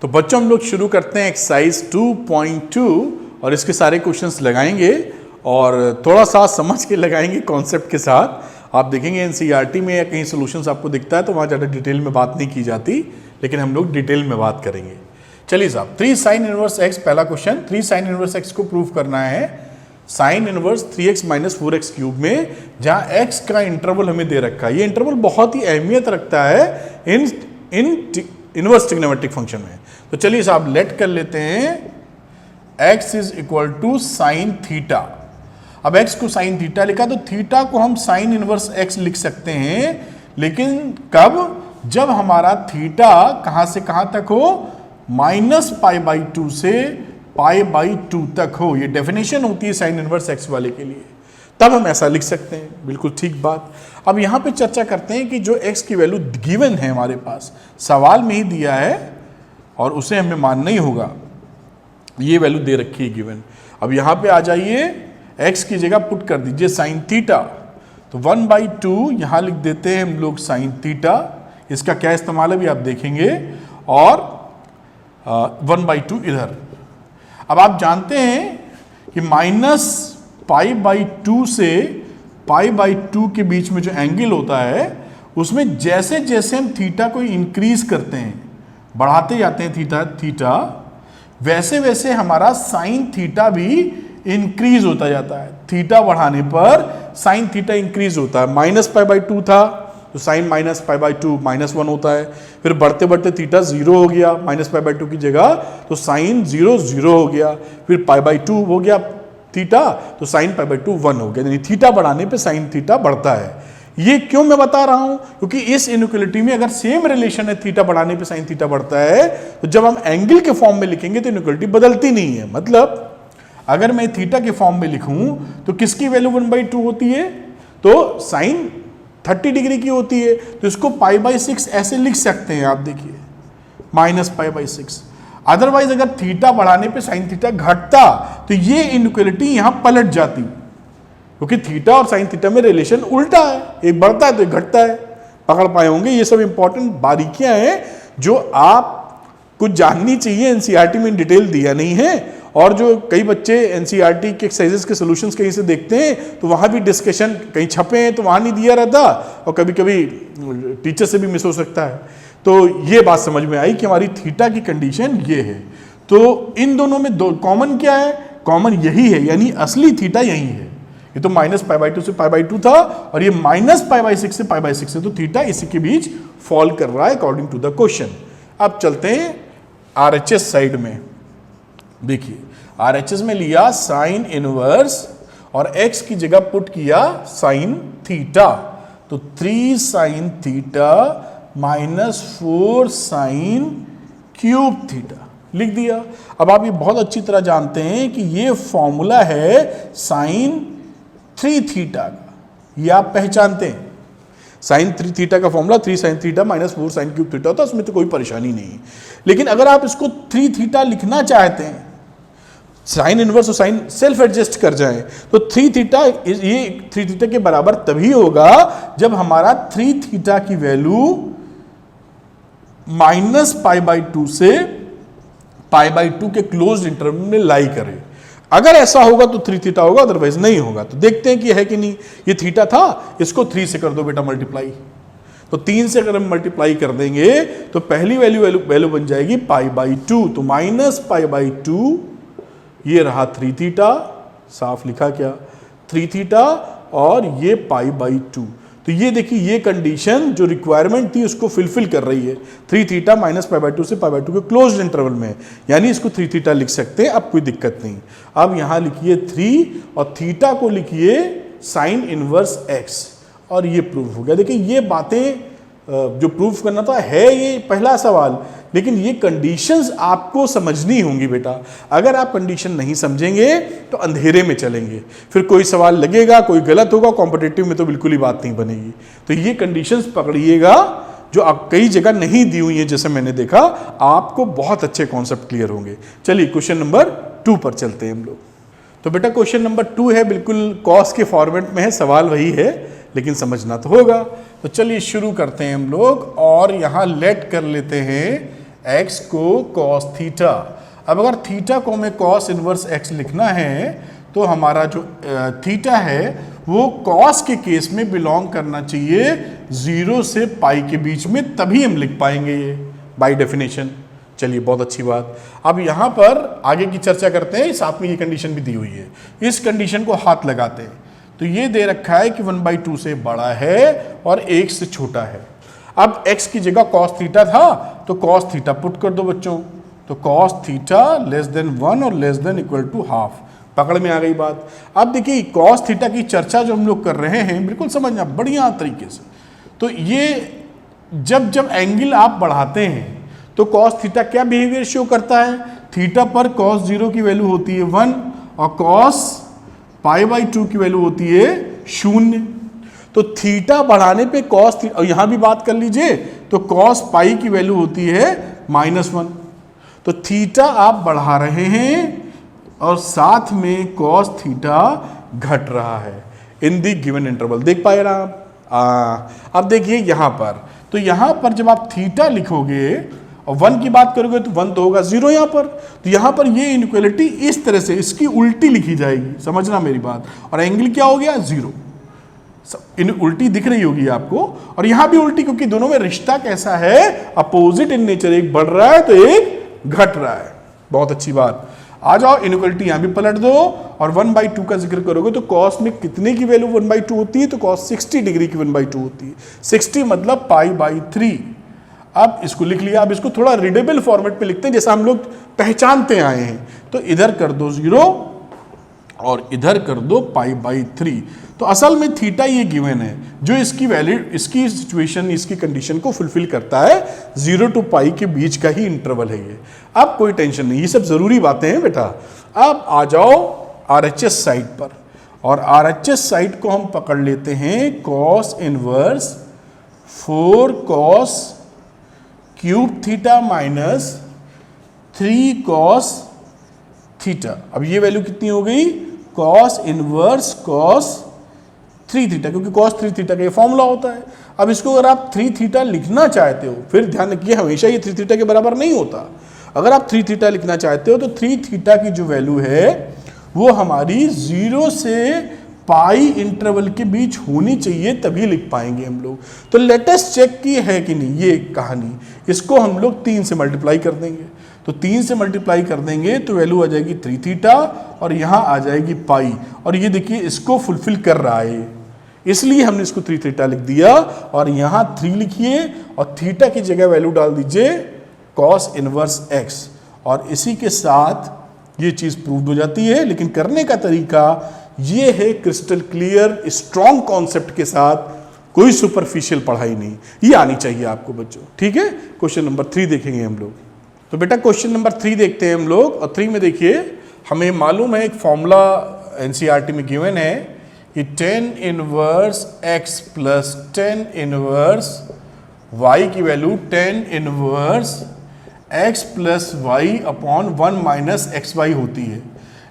तो बच्चों हम लोग शुरू करते हैं एक्सरसाइज 2.2 और इसके सारे क्वेश्चंस लगाएंगे और थोड़ा सा समझ के लगाएंगे कॉन्सेप्ट के साथ। आप देखेंगे एनसीईआरटी में या कहीं सॉल्यूशंस आपको दिखता है तो वहाँ ज़्यादा डिटेल में बात नहीं की जाती, लेकिन हम लोग डिटेल में बात करेंगे। चलिए साहब, 3 sin इनवर्स x पहला क्वेश्चन। 3 sin इनवर्स x को प्रूव करना है sin inverse 3x minus 4x cube में, जहाँ x का इंटरवल हमें दे रखा है। ये इंटरवल बहुत ही अहमियत रखता है इन इनवर्स ट्रिग्नोमेट्रिक फंक्शन में। तो चलिए साहब लेट कर लेते हैं x is equal to sine theta. अब x को साइन थीटा लिखा तो थीटा को हम साइन इनवर्स x लिख सकते हैं, लेकिन कब? जब हमारा थीटा कहां से कहां तक हो, -π/2 से π/2 तक हो। ये डेफिनेशन होती है साइन इनवर्स x वाले के लिए, तब हम ऐसा लिख सकते हैं। बिल्कुल ठीक बात। अब यहां पे चर्चा करते हैं कि जो x की वैल्यू गिवन है हमारे पास, सवाल में ही दिया है और उसे हमें मानना ही होगा। ये वैल्यू दे रखी है गिवन। अब यहां पे आ जाइए, x की जगह पुट कर दीजिए साइन थीटा, तो 1/2 यहां लिख देते हैं हम लोग साइन थीटा। इसका क्या इस्तेमाल है भी आप देखेंगे, और 1/2 इधर। अब आप जानते हैं कि -π/2 से π/2 के बीच में जो एंगल होता है, उसमें जैसे जैसे हम थीटा को इंक्रीज करते हैं, बढ़ाते जाते हैं थीटा, वैसे वैसे हमारा साइन थीटा भी इंक्रीज होता जाता है। थीटा बढ़ाने पर साइन थीटा इंक्रीज होता है। -π/2 था तो साइन -π/2 -1 होता है। फिर बढ़ते बढ़ते थीटा 0 हो गया -π/2 की जगह, तो साइन 0 हो गया। फिर π/2 हो गया थीटा, तो साइन π/2 1 हो गया। यानी थीटा बढ़ाने पे साइन थीटा बढ़ता है। ये क्यों मैं बता रहा हूं? क्योंकि इस इनइक्वालिटी में अगर सेम रिलेशन है, थीटा बढ़ाने पे साइन थीटा बढ़ता है, तो जब हम एंगल के फॉर्म में लिखेंगे तो इनइक्वालिटी बदलती नहीं है। मतलब अगर मैं थीटा के फॉर्म में लिखूं तो किसकी वैल्यू 1/2 होती है? तो साइन 30 डिग्री की होती है। तो इसको π/6 ऐसे लिख सकते हैं, आप देखिए -π/6। अदरवाइज अगर थीटा बढ़ाने पे साइन थीटा घटता तो ये इनइक्वालिटी यहां पलट जाती, क्योंकि थीटा और साइन थीटा में रिलेशन उल्टा है, एक बढ़ता है तो एक घटता है। पकड़ पाए होंगे। ये सब इंपॉर्टेंट बारीकियां हैं जो आप कुछ जाननी चाहिए। एनसीईआरटी में इन डिटेल दिया नहीं है, और जो कई बच्चे एनसीईआरटी के एक्सरसाइजेस के सॉल्यूशंस कहीं से देखते हैं तो वहां भी डिस्कशन कहीं छपे हैं तो वहां नहीं दिया रहता, और कभी कभी टीचर से भी मिस हो सकता है। तो ये बात समझ में आई कि हमारी थीटा की कंडीशन ये है। तो इन दोनों में दो कॉमन क्या है? कॉमन यही है, यानी असली थीटा यही है। ये तो -π/2 से π/2 था और ये -π/6 से π/6 है, तो थीटा इसी के बीच फॉल कर रहा है अकॉर्डिंग टू द क्वेश्चन। अब चलते हैं RHS साइड में। देखिए RHS में लिया साइन इनवर्स और x की जगह पुट किया साइन थीटा, तो 3 sin theta -4 sin cube theta लिख दिया। अब आप ये बहुत अच्छी तरह जानते हैं कि ये फॉर्मूला है साइन 3 थीटा का, ये आप पहचानते हैं। साइन 3 थीटा का formula 3 sin theta -4 sin cube theta होता है, उसमें तो कोई परेशानी नहीं है। लेकिन अगर आप इसको 3 थीटा लिखना चाहते हैं, साइन इनवर्स और साइन सेल्फ एडजस्ट कर जाएं, तो 3 थीटा, ये 3 थीटा के बराबर तभी होगा जब हमारा 3 थीटा की वैल्यू -π/2 से π/2 के क्लोज इंटरवल में लाई करे। अगर ऐसा होगा तो 3 थीटा होगा, अदरवाइज नहीं होगा। तो देखते हैं कि है कि नहीं। ये थीटा था, इसको 3 से कर दो बेटा मल्टीप्लाई, तो 3 से अगर हम मल्टीप्लाई कर देंगे तो पहली वैल्यू बन जाएगी π/2, तो -π/2 ये रहा 3 थीटा, साफ लिखा क्या 3 थीटा, और ये π/2। तो ये देखिए, ये कंडीशन जो रिक्वायरमेंट थी उसको फुलफिल कर रही है। 3 थीटा -π/2 से π/2 के क्लोज्ड इंटरवल में, यानी इसको 3 थीटा लिख सकते हैं। अब कोई दिक्कत नहीं। अब यहां लिखिए 3 और थीटा को लिखिए साइन इनवर्स x, और ये प्रूफ हो गया। देखिए ये बातें जो प्रूफ करना था है ये पहला सवाल, लेकिन ये कंडीशंस आपको समझनी होंगी बेटा। अगर आप कंडीशन नहीं समझेंगे तो अंधेरे में चलेंगे, फिर कोई सवाल लगेगा, कोई गलत होगा, कॉम्पिटिटिव में तो बिल्कुल ही बात नहीं बनेगी। तो ये कंडीशंस पकड़िएगा जो आप कई जगह नहीं दी हुई है, जैसे मैंने देखा, आपको बहुत अच्छे कॉन्सेप्ट क्लियर होंगे। चलिए क्वेश्चन नंबर 2 पर चलते हैं हम लोग। तो बेटा क्वेश्चन नंबर 2 है, बिल्कुल कॉस के फॉर्मेट में है, सवाल वही है, लेकिन समझना तो होगा। तो चलिए शुरू करते हैं हम लोग, और यहां लेट कर लेते हैं x को cos थीटा। अब अगर थीटा को हमें cos इनवर्स x लिखना है तो हमारा जो थीटा है वो cos के केस में बिलोंग करना चाहिए 0 से पाई के बीच में, तभी हम लिख पाएंगे ये बाय डेफिनेशन। चलिए बहुत अच्छी बात। अब यहाँ पर आगे की चर्चा करते हैं, साथ में ये कंडीशन भी दी हुई है, इस कंडीशन को हाथ लगाते हैं। तो ये दे रखा है कि 1/2 से बड़ा है और 1 से छोटा है। अब x की जगह cos थीटा था तो cos थीटा पुट कर दो बच्चों, तो cos थीटा लेस देन 1 और less than equal to half. पकड़ में आ गई बात। अब देखिए cos थीटा की चर्चा जो हम लोग कर रहे हैं, बिल्कुल समझना बढ़िया तरीके से। तो ये जब जब एंगल आप बढ़ाते हैं तो cos थीटा क्या बिहेवियर शो करता है, थीटा पर cos 0 की वैल्यू होती है 1 और cos π/2 की वैल्यू होती है 0। तो थीटा बढ़ाने पे cos और यहां भी बात कर लीजिए तो cos पाई की वैल्यू होती है -1। तो थीटा आप बढ़ा रहे हैं और साथ में cos थीटा घट रहा है इन दी गिवन इंटरवल। देख पाए ना आप? अब देखिए यहां पर, तो यहां पर जब आप थीटा लिखोगे और 1 की बात करोगे तो 1 तो होगा 0 यहां पर, तो यहां पर ये इनइक्वालिटी इस तरह से इसकी उल्टी लिखी जाएगी, समझना मेरी बात। और एंगल क्या हो गया 0, इन उल्टी दिख रही होगी आपको, और यहां भी उल्टी, क्योंकि दोनों में रिश्ता कैसा है, अपोजिट इन नेचर, एक बढ़ रहा है तो एक घट रहा है। बहुत अच्छी बात। आ जाओ इनइक्वालिटी यहां भी पलट दो और 1/2 का जिक्र करोगे तो cos में कितने की वैल्यू 1/2 होती है, तो cos 60 डिग्री की 1/2 होती है। 60 मतलब π/3। अब इसको लिख लिया। अब इसको थोड़ा रीडेबल फॉर्मेट में लिखते हैं जैसा हम लोग पहचानते आए हैं। तो इधर कर दो 0 और इधर कर दो π/3। तो असल में थीटा ये गिवन है जो इसकी वैल्यू, इसकी सिचुएशन, इसकी कंडीशन को फुलफिल करता है। 0 to पाई के बीच का ही इंटरवल है ये। अब कोई टेंशन नहीं, ये सब जरूरी बातें हैं बेटा। अब आ जाओ RHS साइड पर, और RHS साइड को हम पकड़ लेते हैं cos inverse 4 cos cube theta minus 3 cos theta. अब ये वैल्यू कितनी हो गई, cos इनवर्स cos 3 थीटा, क्योंकि cos 3 थीटा का ये फॉर्मूला होता है। अब इसको अगर आप 3 थीटा लिखना चाहते हो, फिर ध्यान रखिए हमेशा ये 3 थीटा के बराबर नहीं होता। अगर आप 3 थीटा लिखना चाहते हो तो 3 थीटा की जो वैल्यू है वो हमारी 0 से पाई इंटरवल के बीच होनी चाहिए, तभी लिख पाएंगे हम लोग। तो लेटेस्ट चेक की है कि नहीं ये कहानी। इसको हम लोग 3 से मल्टीप्लाई कर देंगे, तो 3 से मल्टीप्लाई कर देंगे तो वैल्यू आ जाएगी 3 थीटा और यहाँ आ जाएगी पाई। और ये देखिए इसको फुलफिल कर रहा है, इसलिए हमने इसको 3 थीटा लिख दिया। और यहाँ 3 लिखिए और थीटा की जगह वैल्यू डाल दीजिए cos इनवर्स x, और इसी के साथ ये चीज़ प्रूव हो जाती है। लेकिन करने का तरीका ये है क्रिस्टल क्लियर, स्ट्रॉन्ग कॉन्सेप्ट के साथ, कोई सुपरफिशियल पढ़ाई नहीं, ये आनी चाहिए आपको बच्चों। ठीक है, क्वेश्चन नंबर 3 देखेंगे हम लोग। तो बेटा क्वेश्चन नंबर 3 देखते हैं हम लोग। और 3 में देखिए हमें मालूम है एक फॉर्मूला एनसीईआरटी में गिवन है कि tan inverse x plus tan inverse y की value tan inverse x plus y upon 1 minus x y होती है।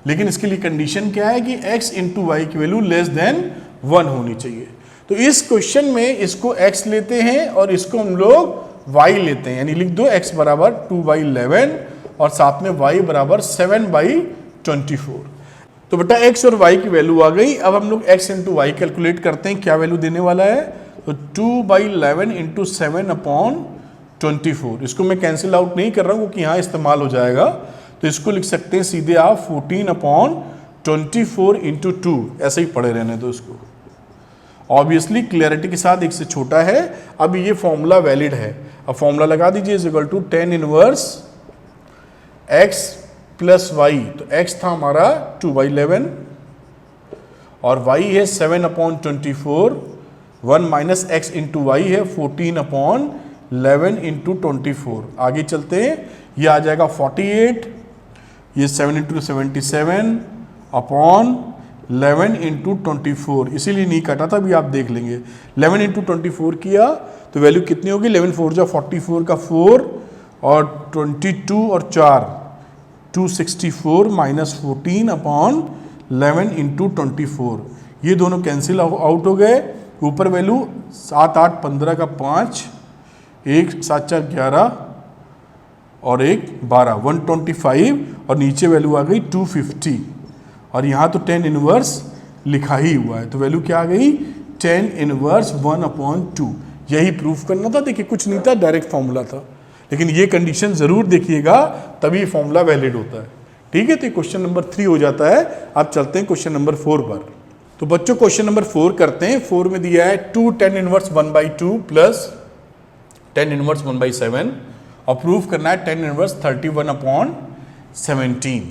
लेकिन इसके लिए कंडीशन क्या है कि x इंटू वाई की वैल्यू लेस देन 1 होनी चाहिए। तो इस क्वेश्चन में इसको x लेते हैं और इसको हम लोग y लेते हैं, यानी लिख दो x बराबर 2/11 और साथ में y बराबर 7/24। तो बेटा x और y की वैल्यू आ गई। अब हम लोग x इंटू वाई कैलकुलेट करते हैं, क्या वैल्यू देने वाला है, तो 2/11 इंटू 7/24। इसको मैं कैंसिल आउट नहीं कर रहा हूँ क्योंकि यहाँ इस्तेमाल हो जाएगा, तो इसको लिख सकते हैं सीधे आप 14/24 इंटू 2, ऐसे ही पढ़े रहने दो इसको। ऑब्वियसली क्लियरिटी के साथ 1 से छोटा है। अब ये फॉर्मूला वैलिड है। अब फॉर्मूला लगा दीजिए is equal to tan inverse x plus y, तो x था हमारा 2/11 और y है 7/24, 1 माइनस एक्स इंटू वाई है 14/11 इंटू 24। आगे चलते हैं, ये आ जाएगा 48, ये 7 इंटू 77 अपॉन 11 इंटू 24, इसीलिए नहीं काटा था, अभी आप देख लेंगे। 11 इंटू 24 किया तो वैल्यू कितनी होगी, 11 4 जा 44 का 4 और 22 और 4 264 माइनस 14/11 इंटू 24, ये दोनों कैंसिल आउट हो गए। ऊपर वैल्यू 7 8 15 का 5, 1 7 4 11 और एक 12, 125 और नीचे वैल्यू आ गई 250 और यहाँ तो 10 इनवर्स लिखा ही हुआ है, तो वैल्यू क्या आ गई 10 इनवर्स 1/2। यही प्रूफ करना था। देखिए कुछ नहीं था, डायरेक्ट फॉर्मूला था, लेकिन ये कंडीशन जरूर देखिएगा तभी फॉर्मूला वैलिड होता है। ठीक है, तो क्वेश्चन नंबर 3 हो जाता है। अब चलते हैं क्वेश्चन नंबर 4 पर। तो बच्चों क्वेश्चन नंबर 4 करते हैं। 4 में दिया है 2 10 इनवर्स 1/2 प्लस 10 इनवर्स 1/7 और प्रूफ करना है 10 इनवर्स 31/17।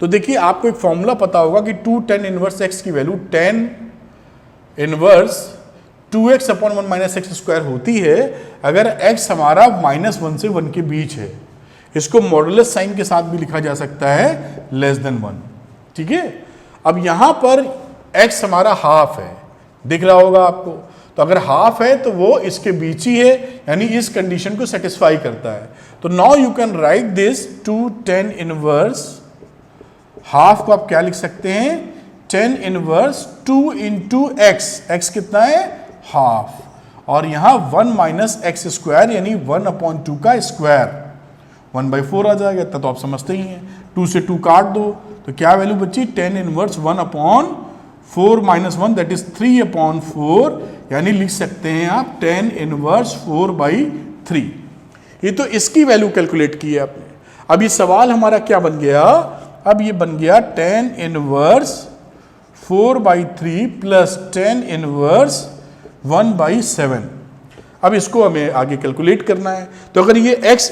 तो देखिए आपको एक फॉर्मूला पता होगा कि 2 10 इनवर्स x की वैल्यू 10 इनवर्स 2x/1 - x² होती है अगर x हमारा -1 से 1 के बीच है। इसको मॉडुलस साइन के साथ भी लिखा जा सकता है <1। ठीक है, अब यहां पर x हमारा हाफ है, दिख रहा होगा आपको। तो अगर हाफ है तो वो इसके बीच ही है, यानी इस कंडीशन को सेटिस्फाई करता है। तो now you can write this 2 10 inverse, half को आप क्या लिख सकते हैं 10 इनवर्स 2 इंटू एक्स, एक्स कितना है हाफ, और यहां 1 - x² यानी 1/2 का स्क्वायर 1/4 आ जाएगा। इतना तो आप समझते ही हैं। 2 से 2 काट दो तो क्या वैल्यू बची 10 इनवर्स 1/4 - 1 दैट इज 3/4, यानी लिख सकते हैं आप 10 इनवर्स 4/3। ये तो इसकी वैल्यू कैलकुलेट की है आपने। अब ये सवाल हमारा क्या बन गया, अब ये बन गया 10 इनवर्स 4/3 प्लस 10 इनवर्स 1/7। अब इसको हमें आगे कैलकुलेट करना है। तो अगर ये x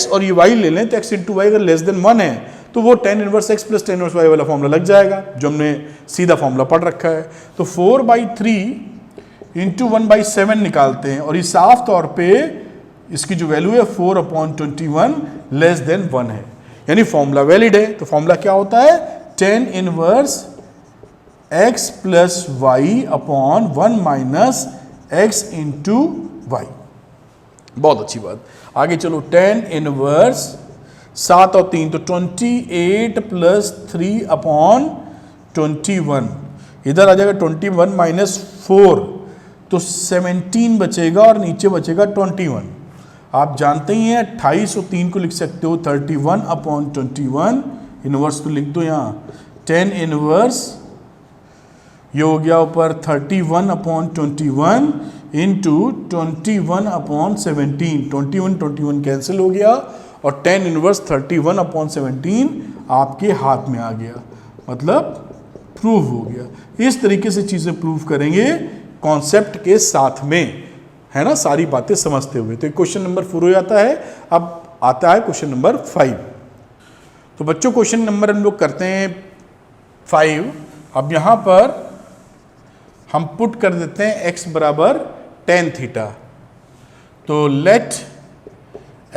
और ये y ले लें तो x इंटू वाई अगर <1 है तो वो 10 inverse x plus 10 inverse y वाला फॉर्मूला लग जाएगा जो हमने सीधा फॉर्मूला पढ़ रखा है। तो 4/3 इंटू 1/7 निकालते हैं और ये साफ तौर पे इसकी जो वैल्यू है 4/21 <1 है, यानी फॉर्मूला वैलिड है। तो फॉर्मूला क्या होता है 10 inverse x plus y upon 1 minus x into y. बहुत अच्छी बात। आगे चलो 10 इनवर्स 7 और 3 तो 28 प्लस 3/21, इधर आ जाएगा 21 माइनस 4 तो 17 बचेगा और नीचे बचेगा 21। आप जानते ही हैं 28 और 3 को लिख सकते हो 31/21, इनवर्स तो लिख दो यहाँ 10 इनवर्स, ये हो गया ऊपर 31/21 इंटू 21/17, 21 कैंसिल हो गया और 10 इनवर्स 31/17 आपके हाथ में आ गया, मतलब प्रूव हो गया। इस तरीके से चीज़ें प्रूव करेंगे कॉन्सेप्ट के साथ में, है ना, सारी बातें समझते हुए। तो क्वेश्चन नंबर 4 हो जाता है। अब आता है क्वेश्चन नंबर 5। तो बच्चों क्वेश्चन नंबर हम लोग करते हैं 5। अब यहाँ पर हम पुट कर देते हैं x बराबर tan थीटा। तो लेट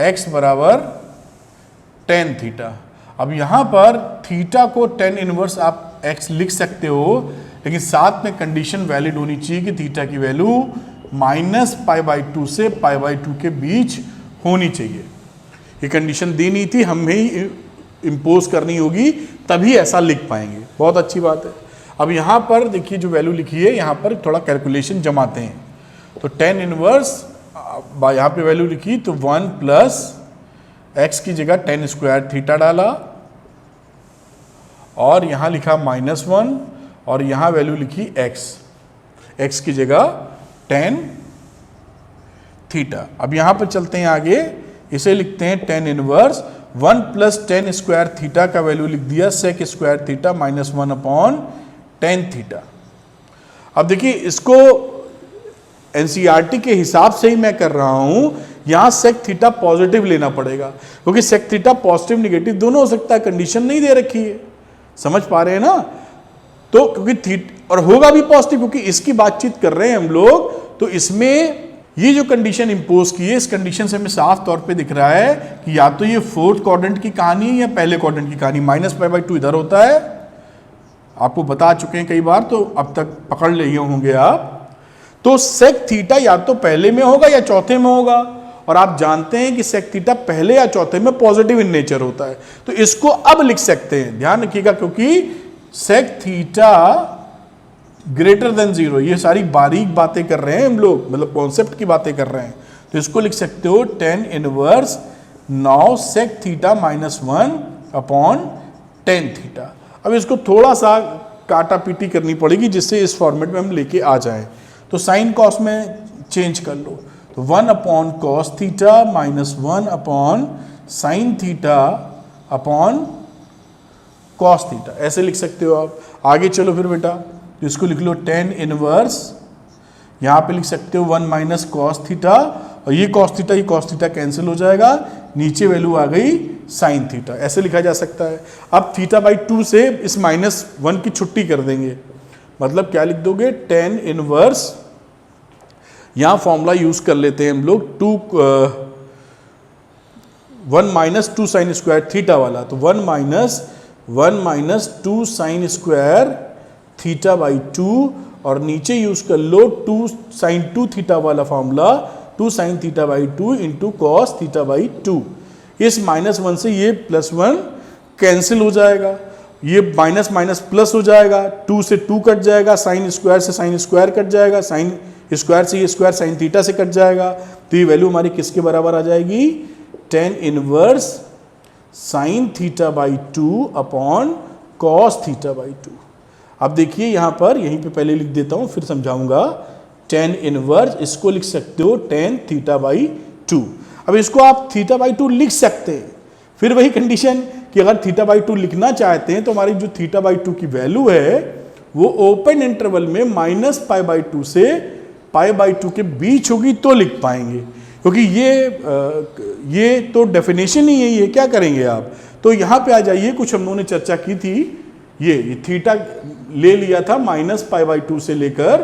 x बराबर tan थीटा। अब यहाँ पर थीटा को tan इनवर्स आप x लिख सकते हो, लेकिन साथ में कंडीशन वैलिड होनी चाहिए कि थीटा की वैल्यू -π/2 से π/2 के बीच होनी चाहिए। ये कंडीशन देनी थी, हमें ही इम्पोज करनी होगी, तभी ऐसा लिख पाएंगे। बहुत अच्छी बात है। अब यहाँ पर देखिए जो वैल्यू लिखी है, यहाँ पर थोड़ा कैलकुलेशन जमाते हैं। तो 10 इनवर्स यहाँ पे वैल्यू लिखी तो 1 प्लस x की जगह 10 स्क्वायर थीटा डाला और यहाँ लिखा -1 और यहाँ वैल्यू लिखी x की जगह 10 थीटा। अब यहाँ पर चलते हैं आगे, इसे लिखते हैं 10 इनवर्स 1 प्लस 10 स्क्वायर थीटा का वैल्यू लिख दिया sec स्क्वायर थीटा -1/10 थीटा। अब देखिए इसको एनसीईआरटी के हिसाब से ही मैं कर रहा हूं, यहां sec थीटा पॉजिटिव लेना पड़ेगा क्योंकि sec थीटा पॉजिटिव निगेटिव दोनों हो सकता है, कंडीशन नहीं दे रखी है। समझ पा रहे हैं ना? तो क्योंकि थीटा और होगा भी पॉजिटिव, क्योंकि इसकी बातचीत कर रहे हैं हम लोग, तो इसमें ये जो कंडीशन इंपोज की है, इस कंडीशन से हमें साफ तौर पे दिख रहा है कि या तो ये फोर्थ क्वाड्रेंट की कहानी है या पहले क्वाड्रेंट की कहानी। -π/2 इधर होता है, आपको बता चुके हैं कई बार, तो अब तक पकड़ लिए होंगे आप। तो sec थीटा या तो पहले में होगा या चौथे में होगा, और आप जानते हैं कि sec थीटा पहले या चौथे में पॉजिटिव इन नेचर होता है। तो इसको अब लिख सकते हैं, ध्यान रखिएगा, क्योंकि sec थीटा ग्रेटर देन 0, ये सारी बारीक बातें कर रहे हैं हम लोग, मतलब कॉन्सेप्ट की बातें कर रहे हैं। तो इसको लिख सकते हो 10 inverse now sec theta minus 1 upon tan theta. अब इसको थोड़ा सा काटा पीटी करनी पड़ेगी जिससे इस फॉर्मेट में हम लेके आ जाएं। तो साइन कॉस में चेंज कर लो, तो 1 upon cos theta minus 1 upon sine theta upon cos theta, ऐसे लिख सकते हो आप। आगे चलो फिर बेटा, तो इसको लिख लो टेन इनवर्स, यहाँ पे लिख सकते हो 1 माइनस कॉस थीटा, और ये कॉस थीटा कैंसिल हो जाएगा, नीचे वैल्यू आ गई साइन थीटा, ऐसे लिखा जा सकता है। अब थीटा बाई 2 से इस माइनस 1 की छुट्टी कर देंगे, मतलब क्या लिख दोगे, टेन इनवर्स, यहाँ फॉर्मूला यूज कर लेते हैं हम लोग 1 माइनस 2 साइन स्क्वायर थीटा वाला, तो 1 minus 2 sine square theta by 2, और नीचे यूज कर लो 2 साइन 2 थीटा वाला formula, 2 sine theta by 2 into cos theta by 2। इस माइनस 1 से ये प्लस 1 कैंसिल हो जाएगा, ये माइनस माइनस प्लस हो जाएगा, 2 से 2 कट जाएगा, साइन स्क्वायर से साइन स्क्वायर कट जाएगा, साइन स्क्वायर से ये स्क्वायर साइन थीटा से कट जाएगा, तो ये वैल्यू हमारी किसके बराबर आ जाएगी, tan inverse sine theta by 2 upon cos theta by 2। अब देखिए यहाँ पर, यहीं पे पहले लिख देता हूँ फिर समझाऊंगा, टेन इनवर्स, इसको लिख सकते हो टेन थीटा बाई 2। अब इसको आप थीटा बाई 2 लिख सकते हैं, फिर वही कंडीशन कि अगर थीटा बाई 2 लिखना चाहते हैं तो हमारी जो थीटा बाई 2 की वैल्यू है वो ओपन इंटरवल में माइनस पाई बाई 2 से पाई बाई 2 के बीच होगी तो लिख पाएंगे, क्योंकि ये तो डेफिनेशन ही है, ये क्या करेंगे आप। तो यहाँ पे आ जाइए, कुछ हम लोगों ने चर्चा की थी, ये थीटा ले लिया था माइनस पाई बाई 2 से लेकर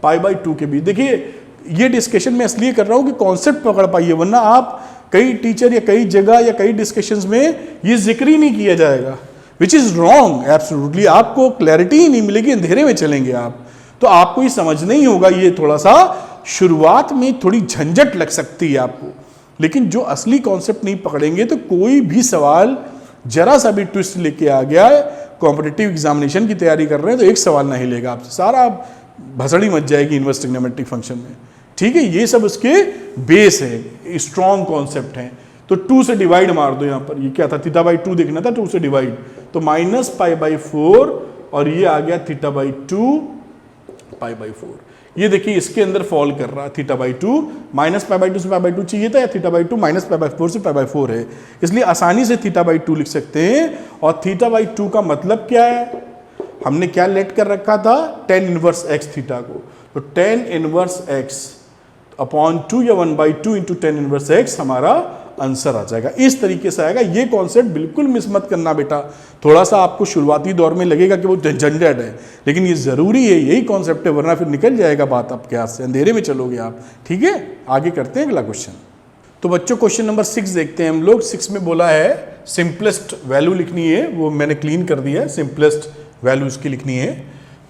पाई बाई 2 के बीच। देखिए ये डिस्कशन मैं इसलिए कर रहा हूँ कि कॉन्सेप्ट पकड़ पाइए, वरना आप कई टीचर या कई जगह या कई डिस्कशंस में ये जिक्र ही नहीं किया जाएगा, विच इज रॉन्ग एब्सोल्युटली। आपको क्लैरिटी ही नहीं मिलेगी, अंधेरे में चलेंगे आप, तो आपको ये समझना ही होगा। ये थोड़ा सा शुरुआत में थोड़ी झंझट लग सकती है आपको, लेकिन जो असली कॉन्सेप्ट नहीं पकड़ेंगे तो कोई भी सवाल जरा सा भी ट्विस्ट लेके आ गया है, कॉम्पिटिटिव एग्जामिनेशन की तैयारी कर रहे हैं तो एक सवाल नहीं लेगा आपसे, सारा भसड़ी मच जाएगी इनवर्स ट्रिग्नोमेट्रिक फंक्शन में। ठीक है, ये सब उसके बेस है, स्ट्रॉन्ग कॉन्सेप्ट हैं। तो 2 से डिवाइड मार दो, यहाँ पर ये क्या था, थीटा बाई 2 देखना था, 2 से डिवाइड, तो माइनस पाई बाई 4, और ये आ गया थीटा बाई 2 पाई बाई 4। ये देखिए इसके अंदर फॉल कर रहा है theta by 2, minus pi by 2 से पाई बाई 2 चाहिए था, या theta by 2 minus pi by 4 से पाई बाई 4 है, इसलिए आसानी से थीटा बाई 2 लिख सकते हैं। और थीटा बाई 2 का मतलब क्या है, हमने क्या लेट कर रखा था, टेन इनवर्स एक्स थीटा को, तो टेन इनवर्स एक्स अपॉन 2 या 1/2 इंटू टेन इनवर्स एक्स हमारा आंसर आ जाएगा। इस तरीके से आएगा। ये कॉन्सेप्ट बिल्कुल मिस मत करना बेटा, थोड़ा सा आपको शुरुआती दौर में लगेगा कि वो झंझट है, लेकिन ये जरूरी है, यही कॉन्सेप्ट है, वरना फिर निकल जाएगा बात आपके हाथ से, अंधेरे में चलोगे आप। ठीक है, आगे करते हैं अगला क्वेश्चन। तो बच्चों क्वेश्चन नंबर 6 देखते हैं हम लोग। 6 में बोला है सिंपलेस्ट वैल्यू लिखनी है, वो मैंने क्लीन कर दिया है, सिंपलेस्ट वैल्यू इसकी लिखनी है।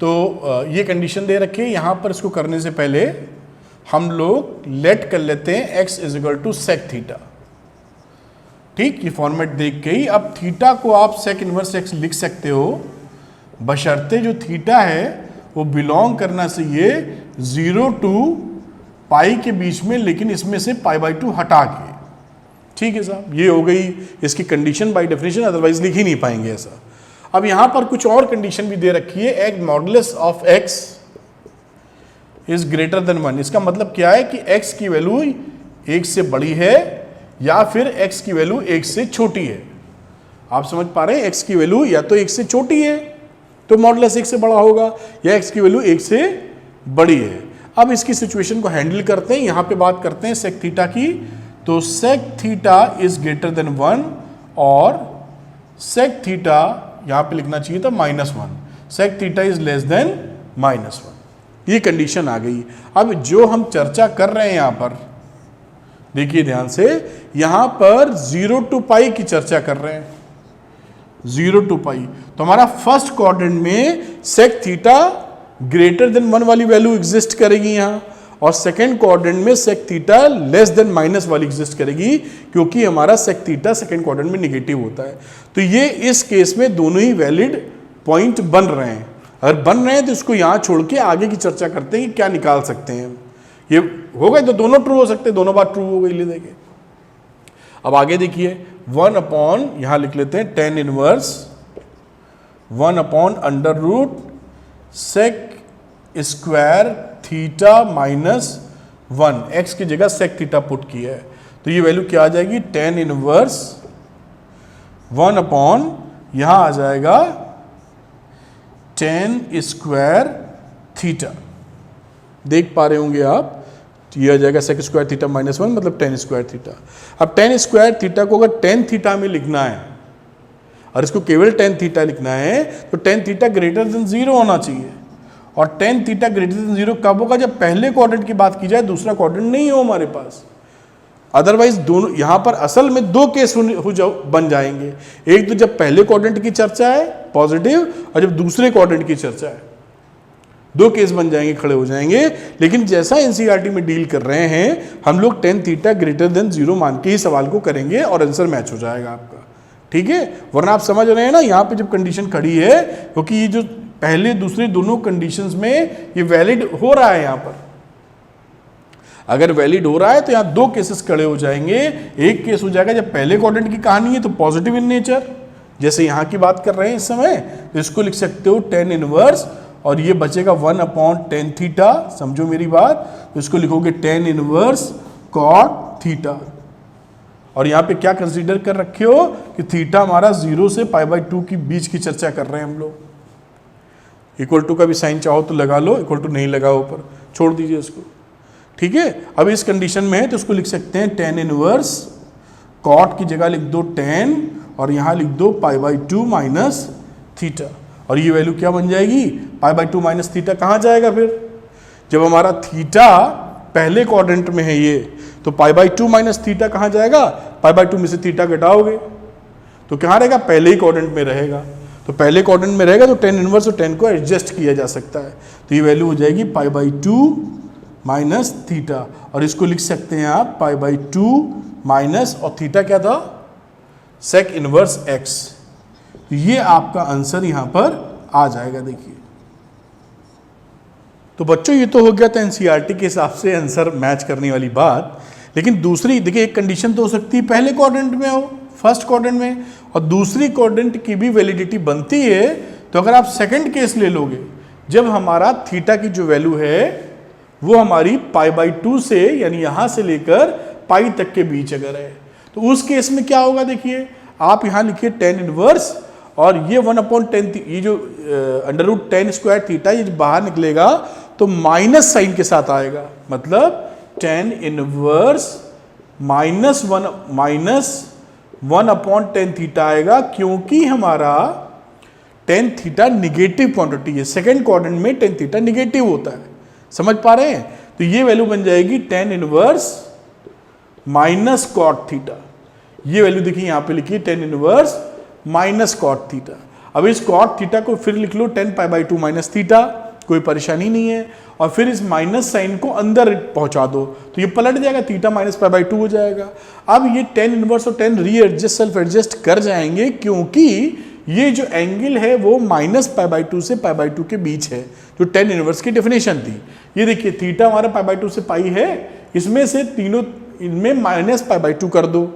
तो ये कंडीशन दे रखी है, यहाँ पर इसको करने से पहले हम लोग लेट कर लेते हैं x is equal to sec theta. ठीक, ये फॉर्मेट देख के ही अब थीटा को आप सेक इनवर्स एक्स लिख सकते हो, बशर्ते जो थीटा है वो बिलोंग करना चाहिए 0 to पाई के बीच में, लेकिन इसमें से पाई बाई 2 हटा के। ठीक है साहब, ये हो गई इसकी कंडीशन बाय डेफिनेशन, अदरवाइज लिख ही नहीं पाएंगे ऐसा। अब यहां पर कुछ और कंडीशन भी दे रखी है, एक modulus of x is greater than 1। इसका मतलब क्या है कि x की वैल्यू 1 से बड़ी है या फिर x की वैल्यू 1 से छोटी है। आप समझ पा रहे हैं, x की वैल्यू या तो 1 से छोटी है तो मॉडुलस 1 से बड़ा होगा, या x की वैल्यू 1 से बड़ी है। अब इसकी सिचुएशन को हैंडल करते हैं, यहां पे बात करते हैं सेक थीटा की। तो sec theta is greater than 1 और सेक थीटा यहां पे लिखना चाहिए था -1, sec theta is less than -1। ये कंडीशन आ गई। अब जो हम चर्चा कर रहे हैं यहां पर देखिए ध्यान से, यहां पर 0 to पाई की चर्चा कर रहे हैं, 0 to पाई। तो हमारा फर्स्ट क्वाड्रेंट में सेक थीटा ग्रेटर देन 1 वाली वैल्यू एग्जिस्ट करेगी यहां, और सेकेंड क्वाड्रेंट में sec theta less than minus वाली एग्जिस्ट करेगी, क्योंकि हमारा सेक थीटा सेकेंड क्वाड्रेंट में निगेटिव होता है। तो ये इस केस में दोनों ही वैलिड पॉइंट बन रहे हैं। अगर बन रहे हैं तो इसको यहां छोड़ के आगे की चर्चा करते हैं कि क्या निकाल सकते हैं। ये हो गए तो दोनों ट्रू हो सकते हैं, दोनों बात ट्रू हो गई, ले देंगे। अब आगे देखिए 1 अपॉन, यहां लिख लेते हैं tan inverse 1 upon under root sec square theta minus 1, x की जगह सेक थीटा पुट किया है, तो ये वैल्यू क्या आ जाएगी, tan इनवर्स 1 अपॉन, यहां आ जाएगा tan स्क्वायर थीटा, देख पा रहे होंगे आप, ये आ जाएगा सेक स्क्वायर थीटा माइनस 1 मतलब tan स्क्वायर थीटा। अब tan स्क्वायर थीटा को अगर tan थीटा में लिखना है और इसको केवल tan थीटा लिखना है तो tan थीटा ग्रेटर देन 0 होना चाहिए, और tan थीटा ग्रेटर देन 0 कब होगा, जब पहले क्वाड्रेंट की बात की जाए, दूसरा क्वाड्रेंट नहीं हो हमारे पास। अदरवाइज दोनों यहां पर असल में दो केस बन जाएंगे, एक तो जब पहले क्वाड्रेंट की चर्चा है पॉजिटिव, और जब दूसरे क्वाड्रेंट की चर्चा है, दो केस बन जाएंगे, खड़े हो जाएंगे। लेकिन जैसा एनसीईआरटी में डील कर रहे हैं हम लोग tan थीटा ग्रेटर देन 0 मान के ही सवाल को करेंगे और आंसर मैच हो जाएगा आपका, ठीक है। वरना आप समझ रहे हैं ना, यहाँ पे जब कंडीशन खड़ी है, क्योंकि ये जो पहले दूसरे दोनों कंडीशंस में ये वैलिड हो रहा है, यहाँ पर अगर वैलिड हो रहा है तो यहाँ दो केसेस खड़े हो जाएंगे। एक केस हो जाएगा जब पहले क्वाड्रेंट की कहानी है तो पॉजिटिव इन नेचर, जैसे यहाँ की बात कर रहे हैं इस समय, तो इसको लिख सकते हो tan इनवर्स, और ये बचेगा 1 अपॉन tan थीटा, समझो मेरी बात, तो इसको लिखोगे tan इनवर्स cot थीटा, और यहाँ पे क्या कंसीडर कर रखे हो कि थीटा हमारा 0 से π/2 की बीच की चर्चा कर रहे हैं हम लोग। इक्वल टू का भी साइन चाहो तो लगा लो, इक्वल टू नहीं लगाओ ऊपर, छोड़ दीजिए इसको, ठीक है। अब इस कंडीशन में है तो इसको लिख सकते हैं tan इनवर्स cot की जगह लिख दो tan, और यहाँ लिख दो π/2 माइनस थीटा, और ये वैल्यू क्या बन जाएगी, π/2 माइनस थीटा कहाँ जाएगा फिर, जब हमारा थीटा पहले क्वाड्रेंट में है ये, तो π/2 माइनस थीटा कहाँ जाएगा, π/2 में से थीटा घटाओगे तो कहाँ रहेगा, पहले ही क्वाड्रेंट में रहेगा, तो पहले क्वाड्रेंट में रहेगा तो tan इनवर्स और tan को एडजस्ट किया जा सकता है, तो ये वैल्यू हो जाएगी π/2 माइनस थीटा, और इसको लिख सकते हैं आप π/2 माइनस, और थीटा क्या था, सेक इनवर्स एक्स, ये आपका आंसर यहां पर आ जाएगा। देखिए तो बच्चों ये तो हो गया था एनसीईआरटी के हिसाब से आंसर मैच करने वाली बात, लेकिन दूसरी देखिए, एक कंडीशन तो हो सकती है पहले क्वाड्रेंट में हो, फर्स्ट क्वाड्रेंट में, और दूसरी क्वाड्रेंट की भी वैलिडिटी बनती है, तो अगर आप सेकंड केस ले लोगे, जब हमारा थीटा की जो वैल्यू है वो हमारी π/2 से, यानी यहां से लेकर पाई तक के बीच अगर है, तो उस केस में क्या होगा, देखिए आप यहां लिखिए tan इनवर्स, और ये 1 अपॉन tan, ये जो under root tan square theta, ये बाहर निकलेगा तो माइनस साइन के साथ आएगा, मतलब tan inverse minus 1 upon tan theta आएगा, क्योंकि हमारा tan थीटा निगेटिव क्वांटिटी है, सेकेंड क्वाड्रेंट में tan थीटा निगेटिव होता है, समझ पा रहे हैं। तो ये वैल्यू बन जाएगी tan inverse minus cot theta, ये वैल्यू देखिए यहां पे लिखिए tan inverse minus cot theta. अब इस कॉट थीटा को फिर लिख लो tan π/2 माइनस थीटा, कोई परेशानी नहीं है, और फिर इस माइनस साइन को अंदर पहुंचा दो तो ये पलट जाएगा, थीटा माइनस π/2 हो जाएगा। अब ये tan इनवर्स और tan रीएडजस्ट सेल्फ एडजस्ट कर जाएंगे, क्योंकि ये जो एंगल है वो माइनस π/2 से π/2 के बीच है, जो tan इनवर्स की डेफिनेशन थी। ये देखिए थीटा हमारा π/2 से पाई है, इसमें से तीनों इनमें माइनस π/2 कर दो,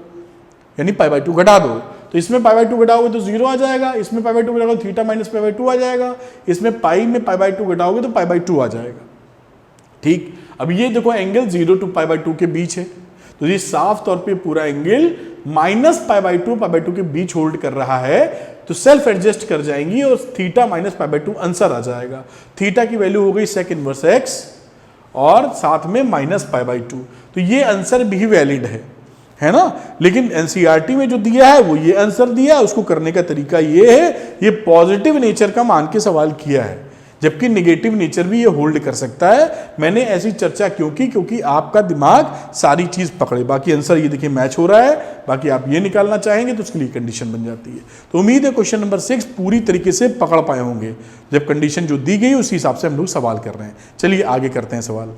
यानी π/2 घटा दो, तो इसमें π/2 घटाओगे तो 0 आ जाएगा, इसमें π/2 घटाओगे थीटा माइनस π/2 आ जाएगा, इसमें पाई में π/2 घटाओगे तो π/2 आ जाएगा, ठीक। अब ये देखो एंगल 0 to π/2 के बीच है, तो ये साफ तौर पे पूरा एंगल माइनस π/2 के बीच होल्ड कर रहा है, तो सेल्फ एडजस्ट कर जाएंगी और थीटा माइनस π/2 आंसर आ जाएगा। थीटा की वैल्यू हो गई सेक इनवर्स एक्स और साथ में माइनस π/2, तो ये आंसर भी वैलिड है ना। लेकिन एनसीईआरटी में जो दिया है वो ये आंसर दिया है, उसको करने का तरीका ये है, ये पॉजिटिव नेचर का मान के सवाल किया है, जबकि नेगेटिव नेचर भी ये होल्ड कर सकता है। मैंने ऐसी चर्चा क्यों की, क्योंकि आपका दिमाग सारी चीज पकड़े। बाकी आंसर ये देखिए मैच हो रहा है, बाकी आप ये निकालना चाहेंगे तो उसके लिए कंडीशन बन जाती है। तो उम्मीद है क्वेश्चन नंबर 6 पूरी तरीके से पकड़ पाए होंगे, जब कंडीशन जो दी गई उसी हिसाब से हम लोग सवाल कर रहे हैं। चलिए आगे करते हैं सवाल।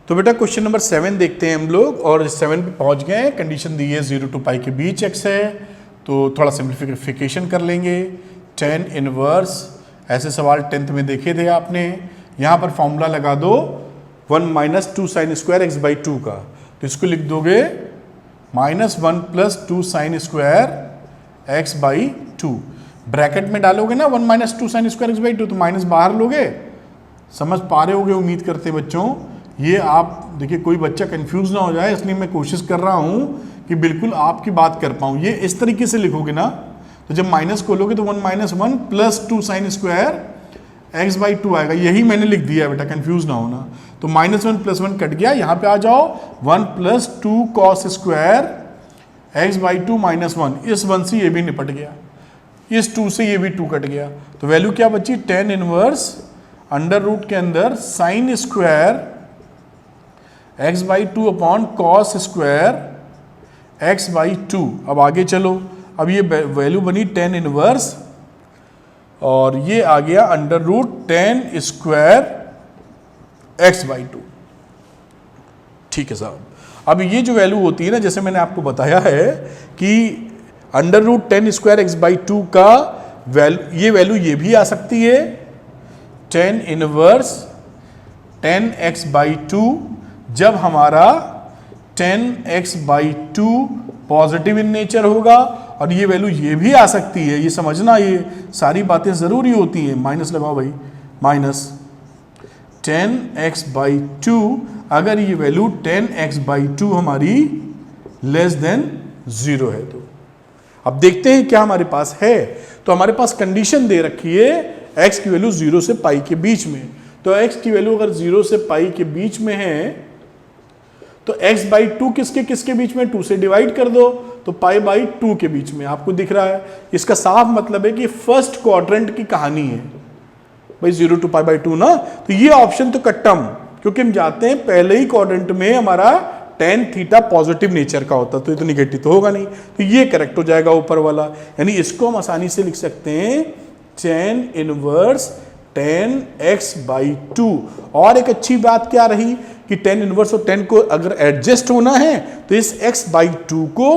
तो बेटा क्वेश्चन नंबर 7 देखते हैं हम लोग, और 7 पे पहुंच गए हैं। कंडीशन दी है 0 to π के बीच x है, तो थोड़ा सिंप्लीफिकेशन कर लेंगे। tan इनवर्स, ऐसे सवाल 10th में देखे थे आपने, यहाँ पर फॉर्मूला लगा दो 1 - 2 sin² x/2 का, तो इसको लिख दोगे -1 plus 2 sine square x by 2। Bracket में डालोगे ना 1 minus 2 sine square x by 2, तो माइनस बाहर लोगे। समझ पा रहे होगे उम्मीद करते बच्चों। ये आप देखिए कोई बच्चा कंफ्यूज ना हो जाए, इसलिए मैं कोशिश कर रहा हूं कि बिल्कुल आपकी बात कर पाऊं। ये इस तरीके से लिखोगे ना, तो जब माइनस खोलोगे तो 1 minus 1 plus 2 sine square x by 2 आएगा। यही मैंने लिख दिया बेटा, कंफ्यूज ना होना। तो -1 प्लस 1 कट गया, यहां पे आ जाओ 1 plus 2 cos square x by 2 minus 1। इस 1 से ये भी निपट गया, इस 2 से ये भी 2 कट गया। तो वैल्यू क्या बची, tan इनवर्स अंडर रूट के अंदर sine square x by 2 upon cos square x by 2। अब आगे चलो, अब ये वैल्यू बनी tan इनवर्स और ये आ गया under root tan square x by 2। ठीक है साहब। अब ये जो वैल्यू होती है ना, जैसे मैंने आपको बताया है कि under root tan square x by 2 का ये वैल्यू ये भी आ सकती है tan inverse tan x by 2, जब हमारा tan x by 2 positive in nature होगा। और ये वैल्यू ये भी आ सकती है, ये समझना, ये सारी बातें जरूरी होती हैं। माइनस लगाओ भाई, माइनस tan x बाई 2, अगर ये वैल्यू tan x बाई 2 हमारी लेस देन 0 है। तो अब देखते हैं क्या हमारे पास है। तो हमारे पास कंडीशन दे रखी है x की वैल्यू 0 से पाई के बीच में। तो x की वैल्यू अगर 0 से पाई के बीच में है तो x बाई 2 किसके किसके बीच में, 2 से डिवाइड कर दो, तो पाई बाई 2 के बीच में। आपको दिख रहा है, इसका साफ मतलब है कि फर्स्ट क्वाड्रेंट की कहानी है भाई, 0 टू पाई बाई 2 ना। तो ये ऑप्शन तो कट्टम, क्योंकि हम जाते हैं पहले ही क्वाड्रेंट में हमारा tan थीटा पॉजिटिव नेचर का होता, तो ये तो निगेटिव तो होगा नहीं, तो ये करेक्ट हो जाएगा ऊपर वाला। यानी इसको हम आसानी से लिख सकते हैं tan inverse tan x by 2। और एक अच्छी बात क्या रही कि tan इनवर्स और tan को अगर एडजस्ट होना है तो इस x बाई 2 को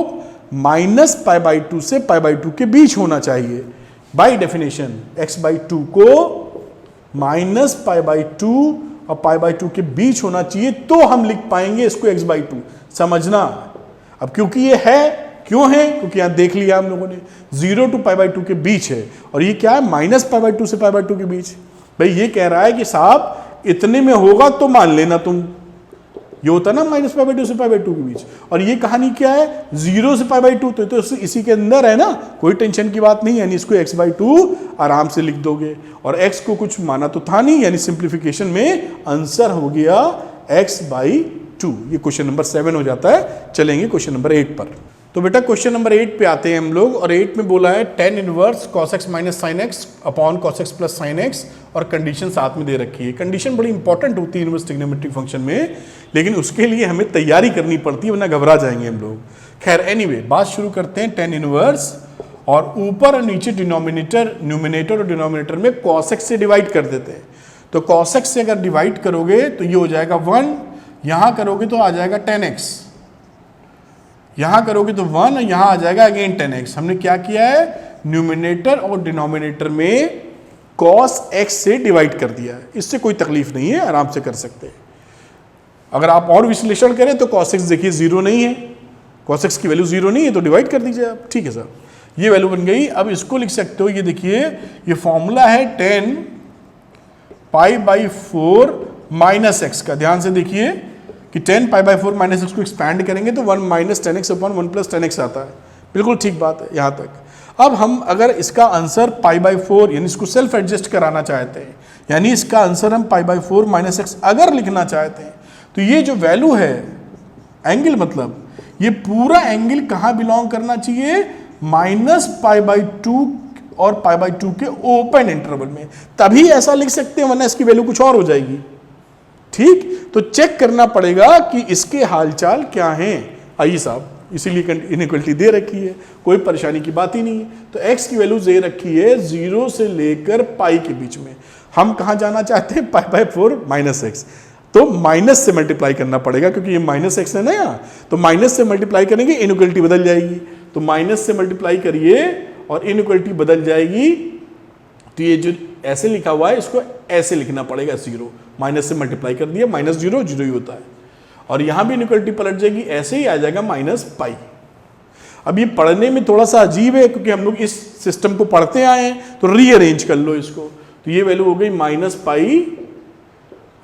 माइनस पाई बाई 2 से पाई बाई 2 के बीच होना चाहिए। बाई डेफिनेशन x बाई 2 को माइनस पाई बाई 2 और पाई बाई 2 के बीच होना चाहिए, तो हम लिख पाएंगे इसको x बाई 2। समझना। अब क्योंकि ये है, क्यों है, क्योंकि यहां देख लिया हम लोगों ने 0 टू पाई बाई 2 के बीच है, और ये क्या है, माइनस पाई बाई 2 से पाई बाई 2 के बीच। भाई ये कह रहा है कि साहब इतने में होगा तो मान लेना तुम, ये होता ना माइनस पाई बाई 2 से पाई बाई 2 के बीच। और ये कहानी क्या है, 0 से पाई बाई 2, तो इसी के अंदर है ना, कोई टेंशन की बात नहीं। यानी इसको x बाई 2 आराम से लिख दोगे, और x को कुछ माना तो था नहीं, यानी सिंप्लीफिकेशन में आंसर हो गया x बाई 2। ये क्वेश्चन नंबर 7 हो जाता है। चलेंगे क्वेश्चन नंबर 8 पर। तो बेटा क्वेश्चन नंबर 8 पे आते हैं हम लोग, और 8 में बोला है tan inverse cos x minus sine x upon cos x plus sine x, और कंडीशन साथ में दे रखी है। कंडीशन बड़ी इंपॉर्टेंट होती है इनवर्स ट्रिग्नोमेट्रिक फंक्शन में, लेकिन उसके लिए हमें तैयारी करनी पड़ती है, वरना घबरा जाएंगे हम लोग। खैर एनीवे, बात शुरू करते हैं tan इनवर्स, और ऊपर और नीचे न्यूमिनेटर और डिनोमिनेटर में cos x से डिवाइड कर देते हैं। तो cos x से अगर डिवाइड करोगे तो ये हो जाएगा 1, यहां करोगे तो आ जाएगा tan x, यहां करोगे तो 1, और यहां आ जाएगा अगेन tan x। हमने क्या किया है, न्यूमिनेटर और डिनोमिनेटर में cos x से डिवाइड कर दिया है। इससे कोई तकलीफ नहीं है, आराम से कर सकते हैं। अगर आप और विश्लेषण करें तो cos x देखिए 0 नहीं है, cos x की वैल्यू 0 नहीं है, तो डिवाइड कर दीजिए आप। ठीक है सर, ये वैल्यू बन गई। अब इसको लिख सकते हो, ये देखिए ये फॉर्मूला है tan pi by 4 minus x का। ध्यान से देखिए कि tan pi by 4 minus x को एक्सपैंड करेंगे तो 1 minus tan x upon 1 plus tan x आता है। बिल्कुल ठीक बात है यहाँ तक। अब हम अगर इसका आंसर पाई बाई 4 यानी इसको सेल्फ एडजस्ट कराना चाहते हैं, यानी इसका आंसर हम पाई बाई 4 माइनस एक्स अगर लिखना चाहते हैं, तो ये जो वैल्यू है एंगल, मतलब ये पूरा एंगल कहाँ बिलोंग करना चाहिए, माइनस पाई बाई 2 और पाई बाई 2 के ओपन इंटरवल में। तभी ऐसा लिख सकते हैं, वरना इसकी वैल्यू कुछ और हो जाएगी। ठीक, तो चेक करना पड़ेगा कि इसके हालचाल क्या हैं। आइए साहब, इसीलिए इनइक्वालिटी दे रखी है, कोई परेशानी की बात ही नहीं है। तो x की वैल्यू दे रखी है 0 से लेकर पाई के बीच में। हम कहाँ जाना चाहते हैं, पाई बाई 4 माइनस एक्स। तो माइनस से मल्टीप्लाई करना पड़ेगा, क्योंकि ये माइनस एक्स है ना यहाँ, तो माइनस से मल्टीप्लाई करेंगे, इनइक्वालिटी बदल जाएगी। तो माइनस से मल्टीप्लाई करिए और इनइक्वालिटी बदल जाएगी। तो ये जो ऐसे लिखा हुआ है इसको ऐसे लिखना पड़ेगा, 0 माइनस से मल्टीप्लाई कर दिया, माइनस 0 0 ही होता है, और यहां भी इनइक्वालिटी पलट जाएगी, ऐसे ही आ जाएगा माइनस पाई। अब ये पढ़ने में थोड़ा सा अजीब है क्योंकि हम लोग इस सिस्टम को पढ़ते आए हैं, तो रीअरेंज कर लो इसको। तो ये वैल्यू हो गई -पाई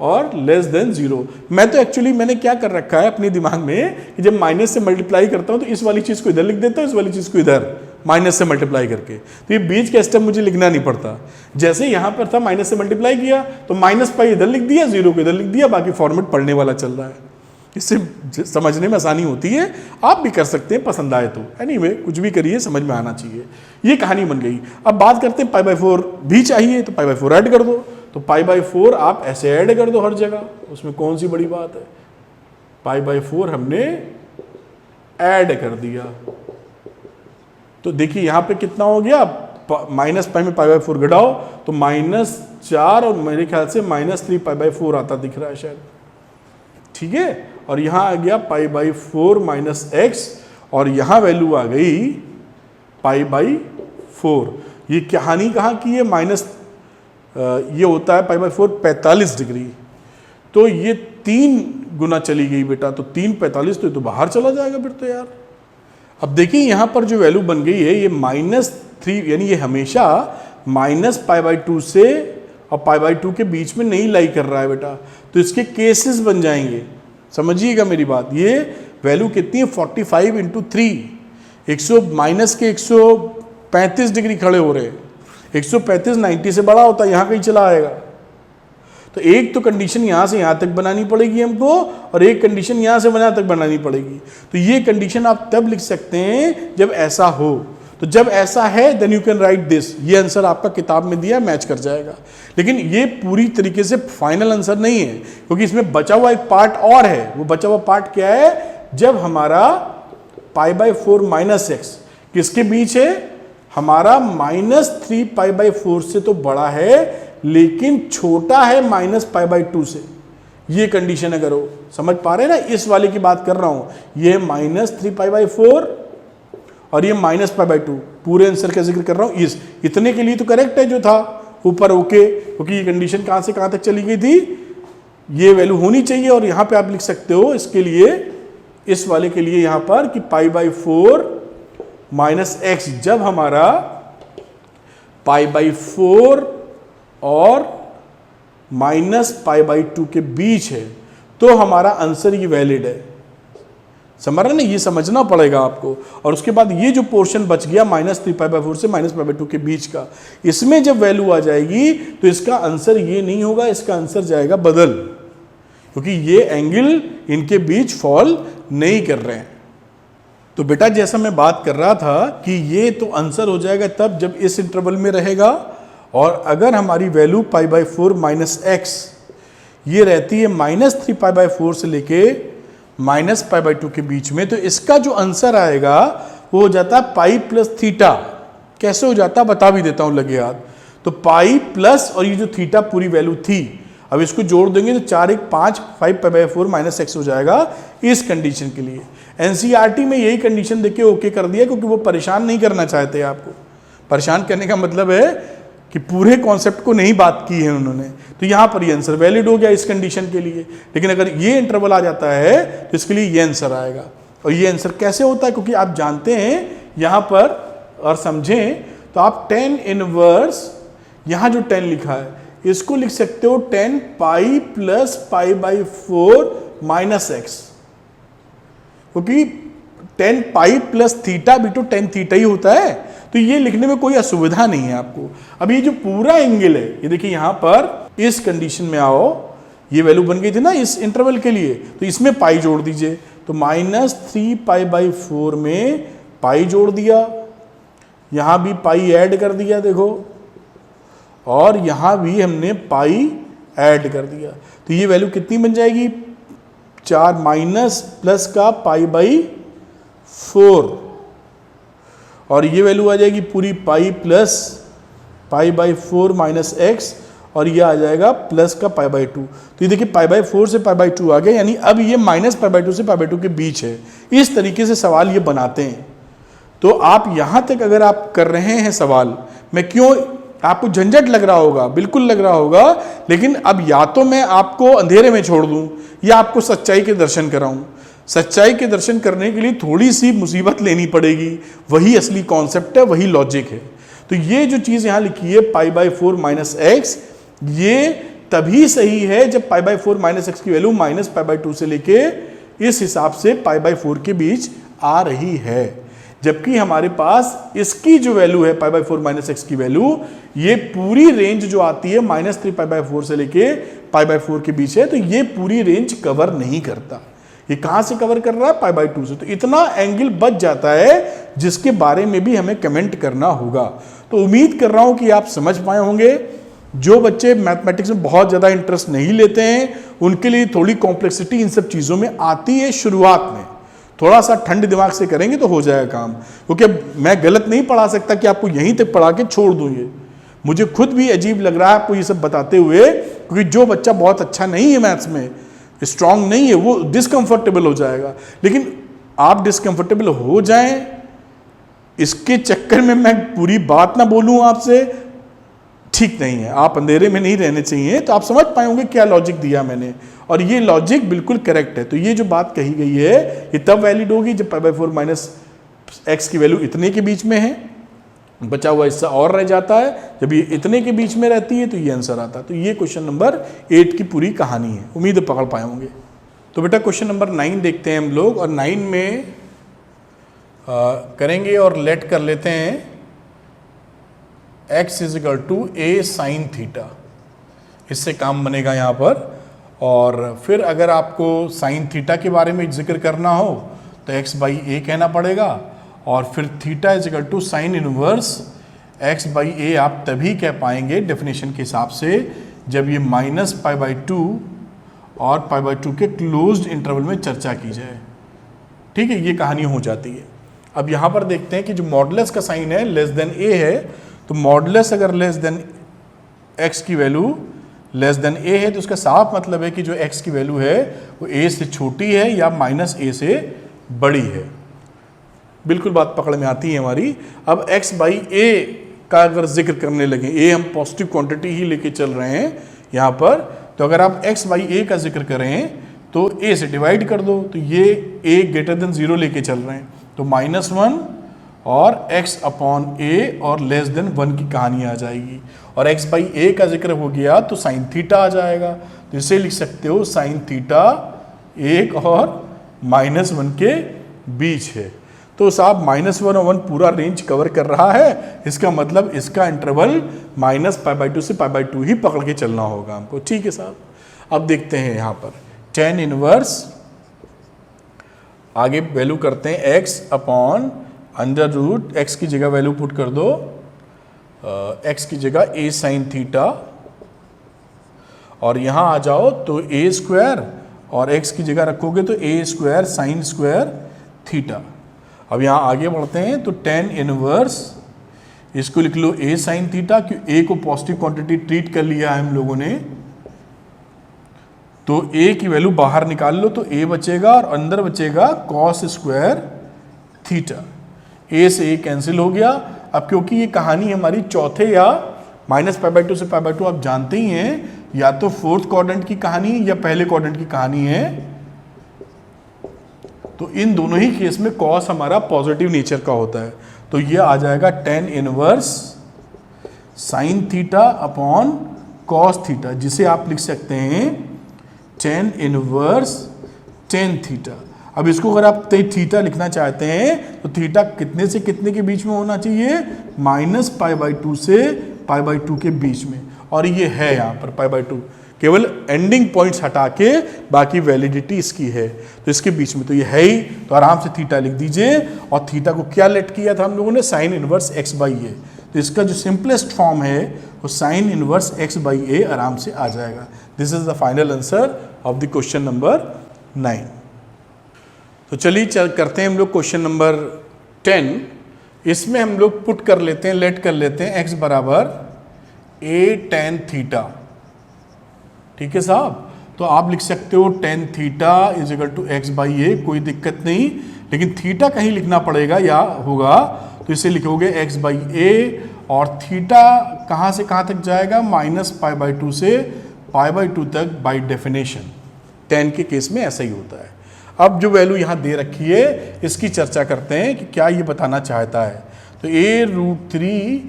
और लेस देन 0। मैं तो एक्चुअली मैंने क्या कर रखा है अपने दिमाग में कि जब माइनस से मल्टीप्लाई करता हूं तो इस वाली चीज को इधर लिख देता हूं, इस वाली चीज को इधर माइनस से मल्टीप्लाई करके, तो ये बीच का स्टेप मुझे लिखना नहीं पड़ता। जैसे यहां पर था माइनस से मल्टीप्लाई किया तो -पाई इधर लिख दिया, 0 को इधर लिख दिया, बाकी फॉर्मेट पढ़ने वाला चल रहा है। इससे समझने में आसानी होती है, आप भी कर सकते हैं पसंद आए तो। एनीवे कुछ भी करिए, समझ में आना चाहिए। ये कहानी बन गई। अब बात करते हैं π/4 भी चाहिए तो π/4 ऐड कर दो। तो π/4 आप ऐसे ऐड कर दो हर जगह, उसमें कौन सी बड़ी बात है। π/4 हमने ऐड कर दिया तो देखिए यहां पे कितना हो गया, -पाई में π/4 घटाओ तो -4 और मेरे ख्याल से -3 π/4 आता दिख रहा है शायद, ठीक है। और यहां आ गया π/4 - x और यहां वैल्यू आ गई π/4। ये कहानी कहाँ की है, ये होता है π/4 45 डिग्री, तो ये 3 गुना चली गई बेटा, तो 3 45 तो ये तो बाहर चला जाएगा फिर तो यार। अब देखिए यहां पर जो वैल्यू बन गई है ये -3, यानी ये हमेशा -π/2 से और π/2 के बीच में नहीं लाई कर रहा है बेटा, तो इसके केसेस बन जाएंगे। समझिएगा मेरी बात, ये वैल्यू कितनी है 45 × 3, 135 डिग्री खड़े हो रहे हैं। 135 90 से बड़ा होता है, यहाँ कहीं चला आएगा। तो एक तो कंडीशन यहाँ से यहाँ तक बनानी पड़ेगी हमको और एक कंडीशन यहाँ से यहाँ तक बनानी पड़ेगी। तो ये कंडीशन आप तब लिख सकते हैं जब ऐसा हो। तो जब ऐसा है then you can write this. ये आंसर आपका किताब में दिया, मैच कर जाएगा। लेकिन ये पूरी तरीके से फाइनल आंसर नहीं है क्योंकि इसमें बचा हुआ एक पार्ट और है। वो बचा हुआ पार्ट क्या है, जब हमारा π/4 - x किसके बीच है, हमारा -3 π/4 से तो बड़ा है लेकिन छोटा है -π/2 से। ये कंडीशन अगर हो, समझ पा रहे हैं ना, इस वाले की बात कर रहा हूं। ये -3 π/4 और ये -π/2, पूरे आंसर का जिक्र कर रहा हूं। इतने के लिए तो करेक्ट है जो था ऊपर, ओके, क्योंकि ये कंडीशन कहां से कहां तक चली गई थी, ये वैल्यू होनी चाहिए। और यहां पे आप लिख सकते हो इसके लिए, इस वाले के लिए यहां पर कि π/4 - x जब हमारा π/4 और -π/2 के बीच है तो हमारा आंसर ये वैलिड है। समझ रहे ना, ये समझना पड़ेगा आपको। और उसके बाद ये जो पोर्शन बच गया -3 π/4 से -π/2 के बीच का, इसमें जब वैल्यू आ जाएगी तो इसका आंसर ये नहीं होगा, इसका आंसर जाएगा बदल, क्योंकि ये एंगल इनके बीच फॉल नहीं कर रहे हैं। तो बेटा जैसा मैं बात कर रहा था कि ये तो आंसर हो जाएगा तब जब इस इंटरवल में रहेगा, और अगर हमारी वैल्यू π/4 - x ये रहती है -3 π/4 से लेके -π/2 के बीच में, तो इसका जो आंसर आएगा वो हो जाता है पाई प्लस थीटा। कैसे हो जाता बता भी देता हूं, लगे याद। तो पाई प्लस और ये जो थीटा पूरी वैल्यू थी, अब इसको जोड़ देंगे तो 4 1 5 5 π/4 - x हो जाएगा इस कंडीशन के लिए। एनसीईआरटी में यही कंडीशन देके ओके कर दिया क्योंकि वो परेशान नहीं करना चाहते आपको। परेशान करने का मतलब है कि पूरे कॉन्सेप्ट को नहीं बात की है उन्होंने। तो यहां पर ये आंसर वैलिड हो गया इस कंडीशन के लिए। लेकिन अगर ये इंटरवल आ जाता है तो इसके लिए ये आंसर आएगा। और ये आंसर कैसे होता है, क्योंकि आप जानते हैं यहां पर, और समझें तो आप tan इनवर्स, यहां जो tan लिखा है इसको लिख सकते हो tan पाई प्लस π/4 - x, क्योंकि tan पाई प्लस थीटा भी तो tan थीटा ही होता है। तो ये लिखने में कोई असुविधा नहीं है आपको। अब ये जो पूरा एंगल है, ये देखिए यहां पर इस कंडीशन में आओ, ये वैल्यू बन गई थी ना इस इंटरवल के लिए, तो इसमें पाई जोड़ दीजिए। तो -3 π/4 में पाई जोड़ दिया, यहां भी पाई ऐड कर दिया देखो, और यहां भी हमने पाई ऐड कर दिया। तो ये वैल्यू कितनी बन जाएगी, 4 माइनस प्लस का π/4, और ये वैल्यू आ जाएगी पूरी पाई प्लस π/4 - x, और ये आ जाएगा प्लस का π/2। तो ये देखिए π/4 से π/2 आ गया, यानी अब ये -π/2 से π/2 के बीच है। इस तरीके से सवाल ये बनाते हैं। तो आप यहां तक अगर आप कर रहे हैं सवाल, मैं क्यों, आपको झंझट लग रहा होगा, बिल्कुल लग रहा होगा, लेकिन अब या तो मैं आपको अंधेरे में छोड़ दूं या आपको सच्चाई के दर्शन कराऊं। सच्चाई के दर्शन करने के लिए थोड़ी सी मुसीबत लेनी पड़ेगी, वही असली कॉन्सेप्ट है, वही लॉजिक है। तो ये जो चीज यहां लिखी है π/4 माइनस एक्स, ये तभी सही है जब π/4 माइनस एक्स की वैल्यू माइनस π/2 से लेके इस हिसाब से π/4 के बीच आ रही है। जबकि हमारे पास इसकी जो वैल्यू है π/4 माइनस एक्स की वैल्यू, ये पूरी रेंज जो आती है -3 π/4 से लेके π/4 के बीच है, तो ये पूरी रेंज कवर नहीं करता। ये कहां से कवर कर रहा है? π/2 से। तो इतना एंगल बच जाता है जिसके बारे में भी हमें कमेंट करना होगा। तो उम्मीद कर रहा हूं कि आप समझ पाए होंगे। जो बच्चे मैथमेटिक्स में बहुत ज़्यादा इंटरेस्ट नहीं लेते हैं, उनके लिए थोड़ी कॉम्प्लेक्सिटी इन सब चीज़ों में आती है शुरुआत में। थोड़ा सा ठंडे दिमाग से करेंगे तो हो जाएगा काम, क्योंकि मैं गलत नहीं पढ़ा सकता कि आपको यहीं तक पढ़ा के छोड़ दूँ। ये मुझे खुद भी अजीब लग रहा है आपको ये सब बताते हुए, क्योंकि जो बच्चा बहुत अच्छा नहीं है मैथ्स में, स्ट्रांग नहीं है, वो डिसकंफर्टेबल हो जाएगा। लेकिन आप डिसकंफर्टेबल हो जाएं, इसके चक्कर में मैं पूरी बात ना बोलूं आपसे, ठीक नहीं है। आप अंधेरे में नहीं रहने चाहिए। तो आप समझ पाए होंगे क्या लॉजिक दिया मैंने, और ये लॉजिक बिल्कुल करेक्ट है। तो ये जो बात कही गई है ये तब वैलिड होगी जब π/4 माइनस एक्स की वैल्यू इतने के बीच में है, बचा हुआ हिस्सा और रह जाता है। जब ये इतने के बीच में रहती है तो ये आंसर आता है। तो ये क्वेश्चन नंबर 8 की पूरी कहानी है। उम्मीद है पकड़ पाए होंगे। तो बेटा क्वेश्चन नंबर 9 देखते हैं हम लोग, और 9 में करेंगे और लेट कर लेते हैं x = a sin थीटा। इससे काम बनेगा यहाँ पर। और फिर अगर आपको साइन थीटा के बारे में जिक्र करना हो तो x/a कहना पड़ेगा, और फिर थीटा = साइन इनवर्स x/a आप तभी कह पाएंगे डेफिनेशन के हिसाब से जब ये -π/2 और π/2 के क्लोज्ड इंटरवल में चर्चा की जाए। ठीक है, ये कहानी हो जाती है। अब यहाँ पर देखते हैं कि जो मॉडुलस का साइन है लेस देन a है, तो मॉडुलस अगर लेस देन x की वैल्यू लेस देन a है तो उसका साफ मतलब है कि जो x की वैल्यू है वो a से छोटी है या -a से बड़ी है। बिल्कुल बात पकड़ में आती है हमारी। अब x/a का अगर जिक्र करने लगे, a हम पॉजिटिव क्वांटिटी ही लेके चल रहे हैं यहाँ पर, तो अगर आप x/a का जिक्र करें तो a से डिवाइड कर दो, तो ये a > 0 लेके चल रहे हैं, तो -1 और x/a और लेस देन 1 की कहानी आ जाएगी। और x/a का जिक्र हो गया तो साइन थीटा आ जाएगा। तो इसे लिख सकते हो साइन थीटा 1 और -1 के बीच है। तो साहब -1 और 1 पूरा रेंज कवर कर रहा है, इसका मतलब इसका इंटरवल -π/2 से π/2 ही पकड़ के चलना होगा हमको। ठीक है साहब। अब देखते हैं यहाँ पर tan इनवर्स, आगे वैल्यू करते हैं x/√, x की जगह वैल्यू पुट कर दो, x की जगह a sin थीटा, और यहाँ आ जाओ तो a² और x की जगह रखोगे तो a² sin² थीटा। अब यहाँ आगे बढ़ते हैं तो tan इनवर्स, इसको लिख लो a sin थीटा, क्योंकि a को पॉजिटिव क्वांटिटी ट्रीट कर लिया है हम लोगों ने, तो a की वैल्यू बाहर निकाल लो तो a बचेगा और अंदर बचेगा cos² थीटा। a से a कैंसिल हो गया। अब क्योंकि ये कहानी हमारी चौथे या -π/2 से π/2 आप जानते ही हैं, या तो फोर्थ क्वाड्रेंट की कहानी या पहले क्वाड्रेंट की कहानी है, तो इन दोनों ही केस में cos हमारा पॉजिटिव नेचर का होता है। तो ये आ जाएगा tan inverse sin theta upon cos theta, जिसे आप लिख सकते हैं tan इनवर्स tan थीटा। अब इसको अगर आप थीटा लिखना चाहते हैं तो थीटा कितने से कितने के बीच में होना चाहिए? -π/2 से π/2 के बीच में, और ये है यहाँ पर π/2, केवल एंडिंग पॉइंट्स हटा के बाकी वैलिडिटी इसकी है, तो इसके बीच में तो ये है ही, तो आराम से थीटा लिख दीजिए। और थीटा को क्या लेट किया था हम लोगों ने? Sine inverse x/a। तो इसका जो सिंपलेस्ट फॉर्म है वो साइन इनवर्स x/a आराम से आ जाएगा। This is the final answer of the question number 9। तो चलिए करते हैं हम लोग क्वेश्चन नंबर 10। इसमें हम लोग पुट कर लेते हैं, लेट कर लेते हैं x = a tan थीटा। ठीक है साहब। तो आप लिख सकते हो tan थीटा = x/a, कोई दिक्कत नहीं, लेकिन थीटा कहीं लिखना पड़ेगा या होगा, तो इसे लिखोगे x/a, और थीटा कहाँ से कहाँ तक जाएगा? -π/2 से π/2 तक बाय डेफिनेशन। tan के केस में ऐसा ही होता है। अब जो वैल्यू यहाँ दे रखी है इसकी चर्चा करते हैं कि क्या ये बताना चाहता है। तो a√3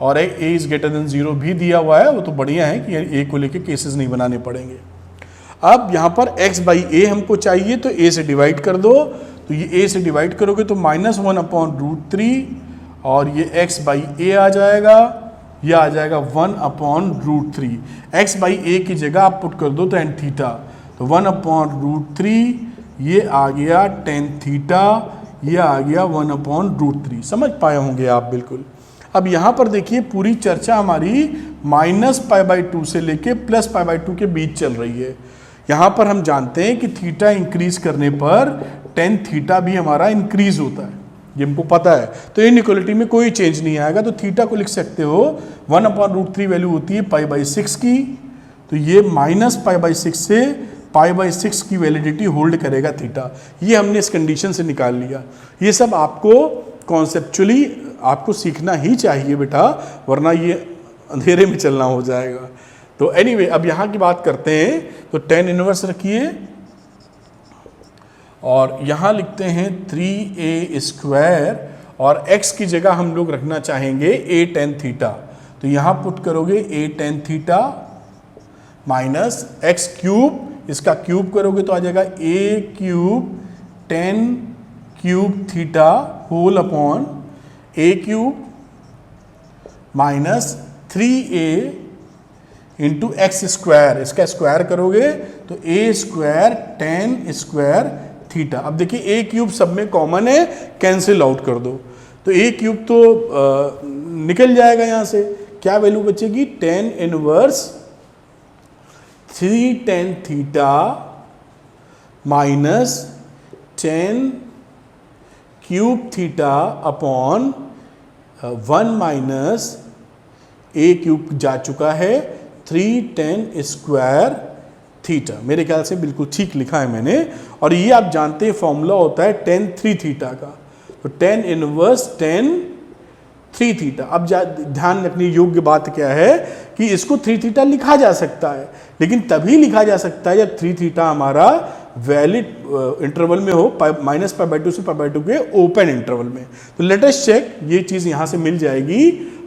और a इज ग्रेटर देन 0 भी दिया हुआ है, वो तो बढ़िया है कि a को लेके केसेस नहीं बनाने पड़ेंगे। अब यहाँ पर x बाई a हमको चाहिए, तो a से डिवाइड कर दो, तो ये a से डिवाइड करोगे तो -1/√3 और ये x बाई a आ जाएगा, ये आ जाएगा 1/√3। x बाई a की जगह आप पुट कर दो तो tan थीटा, तो 1/√3 ये आ गया tan थीटा, ये आ गया 1/√3। समझ पाए होंगे आप बिल्कुल। अब यहाँ पर देखिए पूरी चर्चा हमारी -π/2 से लेके +π/2 के बीच चल रही है। यहाँ पर हम जानते हैं कि थीटा इंक्रीज करने पर tan थीटा भी हमारा इंक्रीज होता है, ये हमको पता है। तो इनइक्वालिटी में कोई चेंज नहीं आएगा, तो थीटा को लिख सकते हो 1/√3 वैल्यू होती है π/6 की, तो ये -π/6 से π/6 की वैलिडिटी होल्ड करेगा थीटा। ये हमने इस कंडीशन से निकाल लिया। ये सब आपको कॉन्सेप्चुअली आपको सीखना ही चाहिए बेटा, वरना ये अंधेरे में चलना हो जाएगा। तो एनीवे अब यहाँ की बात करते हैं, तो tan इनवर्स रखिए और यहाँ लिखते हैं 3a² और x की जगह हम लोग रखना चाहेंगे a tan थीटा, तो यहाँ पुट करोगे a tan theta minus x³, इसका क्यूब करोगे तो आ जाएगा a³ tan cube theta whole upon a³ minus 3a into x², इसका स्क्वायर करोगे तो a² tan² थीटा। अब देखिए a³ सब में कॉमन है, कैंसिल आउट कर दो, तो a³ तो निकल जाएगा यहाँ से, क्या वैल्यू बचेगी tan inverse 3 tan theta minus tan cube theta upon 1 minus a³ जा चुका है 3 tan² थीटा। मेरे ख्याल से बिल्कुल ठीक लिखा है मैंने। और ये आप जानते हैं फॉर्मूला होता है tan 3 थीटा का, तो tan इनवर्स tan 3 थीटा। अब ध्यान रखने योग्य बात क्या है कि इसको 3 थीटा लिखा जा सकता है, लेकिन तभी लिखा जा सकता है जब 3 थीटा हमारा वैलिड इंटरवल में हो, -π/2 से π/2 के ओपन इंटरवल में। तो लेट अस चेक, ये चीज़ यहाँ से मिल जाएगी,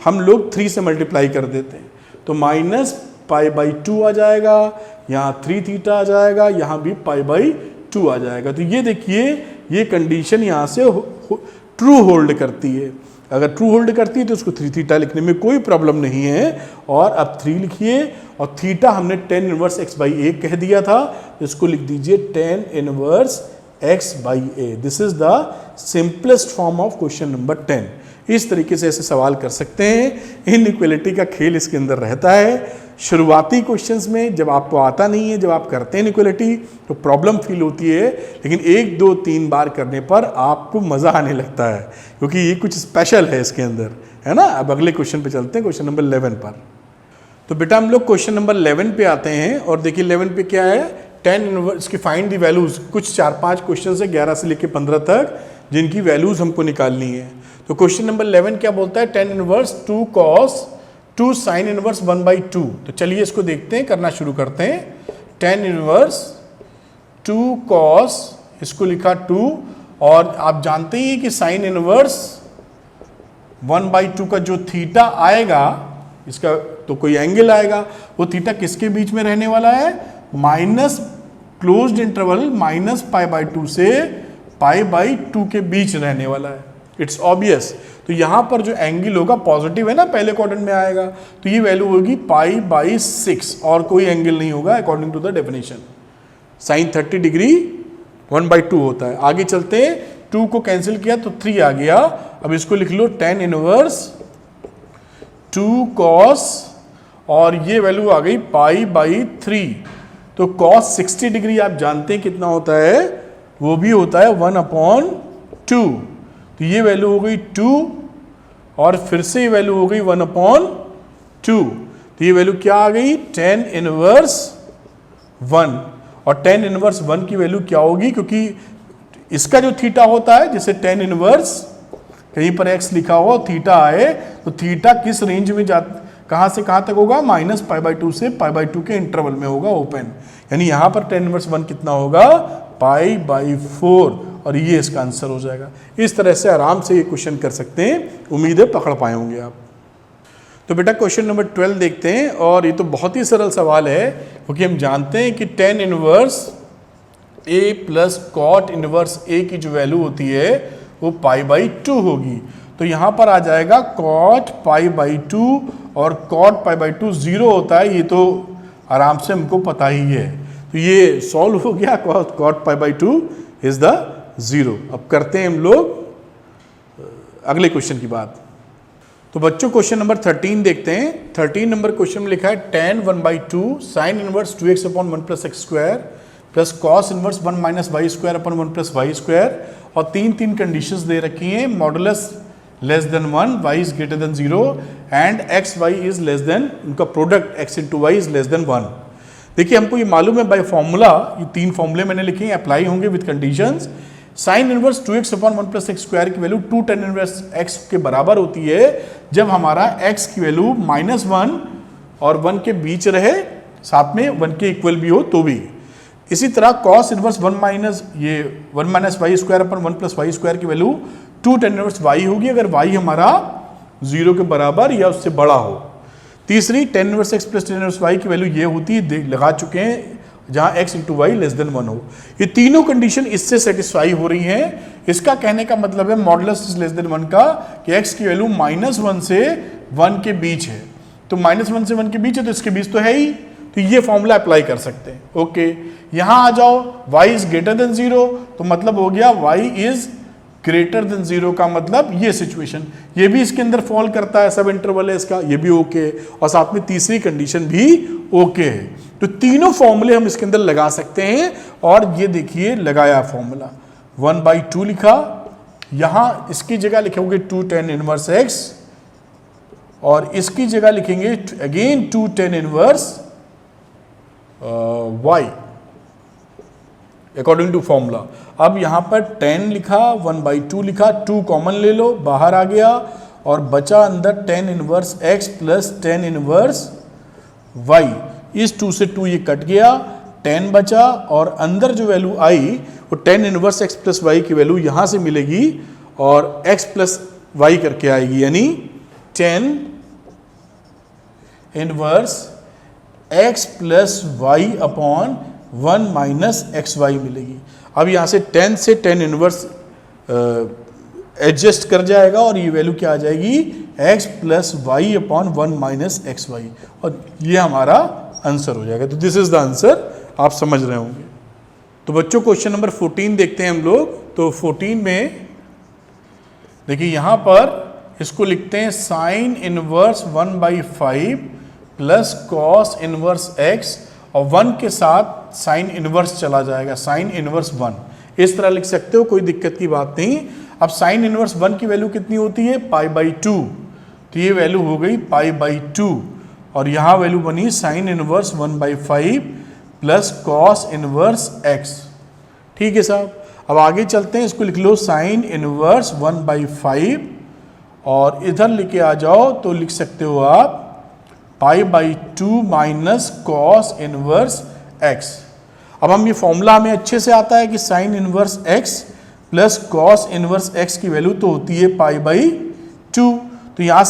हम लोग 3 से मल्टीप्लाई कर देते हैं तो -π/2 आ जाएगा, यहाँ 3 थीटा आ जाएगा, यहाँ भी π/2 आ जाएगा। तो ये देखिए ये कंडीशन यहाँ से ट्रू होल्ड करती है। अगर ट्रू होल्ड करती है तो उसको 3 थीटा लिखने में कोई प्रॉब्लम नहीं है। और अब 3 लिखिए और थीटा हमने tan इनवर्स x/a कह दिया था, तो इसको लिख दीजिए tan inverse x/a। This is the simplest form of question number 10। इस तरीके से ऐसे सवाल कर सकते हैं। इनइक्वालिटी का खेल इसके अंदर रहता है। शुरुआती क्वेश्चंस में जब आपको आता नहीं है, जब आप करते हैं इनइक्वालिटी तो प्रॉब्लम फील होती है, लेकिन 1 2 3 बार करने पर आपको मज़ा आने लगता है, क्योंकि ये कुछ स्पेशल है इसके अंदर, है ना। अब अगले क्वेश्चन पे चलते हैं, क्वेश्चन नंबर 11 पर। तो बेटा हम लोग क्वेश्चन नंबर 11 पे आते हैं और देखिए 11 पे क्या है, tan इनवर्स की फाइंड दी वैल्यूज। कुछ 4-5 क्वेश्चन है 11 से लेकर 15 तक जिनकी वैल्यूज हमको निकालनी है। तो क्वेश्चन नंबर 11 क्या बोलता है, tan inverse 2 cos 2 sin inverse 1/2। तो चलिए इसको देखते हैं, करना शुरू करते हैं। tan इनवर्स 2 cos, इसको लिखा 2, और आप जानते ही कि sin इनवर्स 1/2 का जो थीटा आएगा, इसका तो कोई एंगल आएगा, वो थीटा किसके बीच में रहने वाला है, माइनस क्लोज्ड इंटरवल -π/2 से π/2 के बीच रहने वाला है। It's obvious. तो यहां पर जो एंगल होगा पॉजिटिव है ना, पहले क्वाड्रेंट में आएगा, तो ये वैल्यू होगी π/6 और कोई एंगल नहीं होगा according to the definition. sin 30 degree 1/2 होता है। आगे चलते हैं, 2 को कैंसिल किया तो 3 आ गया। अब इसको लिख लो tan इनवर्स 2 cos, और ये वैल्यू आ गई π/3। तो cos 60 डिग्री आप जानते हैं कितना होता है, वो भी होता है 1/2। तो ये वैल्यू हो गई 2 और फिर से ये वैल्यू हो गई 1/2। तो ये वैल्यू क्या आ गई, tan इनवर्स 1। और tan इनवर्स 1 की वैल्यू क्या होगी, क्योंकि इसका जो थीटा होता है, जैसे tan इनवर्स कहीं पर x लिखा हो थीटा आए, तो थीटा किस रेंज में कहां से कहां तक होगा, -π/2 से π/2 के इंटरवल में होगा ओपन। यानी यहां पर tan इनवर्स 1 कितना होगा, पाई बाई 4 और ये इसका आंसर हो जाएगा। इस तरह से आराम से ये क्वेश्चन कर सकते हैं, उम्मीद है पकड़ पाए होंगे आप। तो बेटा क्वेश्चन नंबर 12 देखते हैं, और ये तो बहुत ही सरल सवाल है, क्योंकि हम जानते हैं कि tan inverse a plus cot inverse a की जो वैल्यू होती है वो पाई बाई 2 होगी। तो यहाँ पर आ जाएगा कॉट पाई बाई 2, और कॉट पाई बाई 2 0 होता है, ये तो आराम से हमको पता ही है। तो ये सॉल्व हो गया, cot pi by 2 is the 0। अब करते हैं हम लोग अगले क्वेश्चन की बात। तो बच्चों क्वेश्चन नंबर 13 देखते हैं। 13 नंबर क्वेश्चन में लिखा है tan 1/2 sine inverse 2x upon 1 plus x square plus cos inverse 1 minus y square upon 1 plus y square, और तीन कंडीशंस दे रखी हैं, modulus less than 1, y is greater than 0 and x y is less than, उनका product x into y is less than 1। देखिए हमको ये मालूम है बाय फॉर्मूला, ये 3 फॉर्मूले मैंने लिखे हैं, अप्लाई होंगे with conditions. Sign inverse 2x upon 1 plus x square की वैल्यू 2 tan इनवर्स x के बराबर होती है जब हमारा x की वैल्यू -1 और 1 के बीच रहे, साथ में 1 के इक्वल भी हो तो भी। इसी तरह cos inverse 1 minus y square upon 1 plus y square की वैल्यू 2 tan इनवर्स y होगी अगर y हमारा 0 के बराबर या उससे बड़ा हो। तीसरी tan inverse x plus tan inverse y की वैल्यू ये होती है, लगा चुके हैं, जहां x into y less than 1 हो। ये तीनों कंडीशन इससे सेटिस्फाई हो रही हैं। इसका कहने का मतलब है मॉडुलस इज लेस देन 1 का कि x की वैल्यू -1 से 1 के बीच है। तो -1 से 1 के बीच है तो इसके बीच तो है ही, तो ये फॉर्मूला अप्लाई कर सकते हैं। ओके, यहां आ जाओ, y इज ग्रेटर देन 0, तो मतलब हो गया y इज ग्रेटर देन 0 का मतलब ये सिचुएशन, ये भी इसके अंदर फॉल करता है, सब इंटरवल है इसका, ये भी ओके, और साथ में तीसरी कंडीशन भी ओके है। तो तीनों फॉर्मूले हम इसके अंदर लगा सकते हैं, और ये देखिए लगाया फॉर्मूला 1/2 लिखा, यहां इसकी जगह लिखोगे 2 tan इनवर्स x, और इसकी जगह लिखेंगे again 2 tan inverse y according to formula. अब यहां पर 10 लिखा, 1/2 लिखा, 2 कॉमन ले लो, बाहर आ गया, और बचा अंदर tan inverse x plus tan inverse y। इस 2 से 2 ये कट गया, 10 बचा, और अंदर जो वैल्यू आई वो tan inverse x plus y की वैल्यू यहां से मिलेगी और x प्लस y करके आएगी, यानी tan inverse x plus y upon 1 minus x y मिलेगी। अब यहाँ से 10 से tan इनवर्स एडजस्ट कर जाएगा, और ये वैल्यू क्या आ जाएगी, x plus y upon 1 minus x y, और ये हमारा आंसर हो जाएगा। तो दिस इज द आंसर, आप समझ रहे होंगे। तो बच्चों क्वेश्चन नंबर 14 देखते हैं हम लोग। तो 14 में देखिए यहाँ पर इसको लिखते हैं sine inverse 1/5 plus cos inverse x, और 1 के साथ साइन इनवर्स चला जाएगा, साइन इनवर्स 1, इस तरह लिख सकते हो, कोई दिक्कत की बात नहीं। अब साइन इनवर्स 1 की वैल्यू कितनी होती है, π/2, तो ये वैल्यू हो गई π/2, और यहाँ वैल्यू बनी sine inverse 1/5 plus cos inverse x। ठीक है साहब, अब आगे चलते हैं, इसको लिख लो साइन इनवर्स 1/5, और इधर लेके आ जाओ तो लिख सकते हो आप π/2 माइनस कॉस इनवर्स x। अब हम ये फॉर्मूला हमें अच्छे से आता है कि sine inverse x plus cos inverse x की वैल्यू तो होती है π/2। तो यहाँ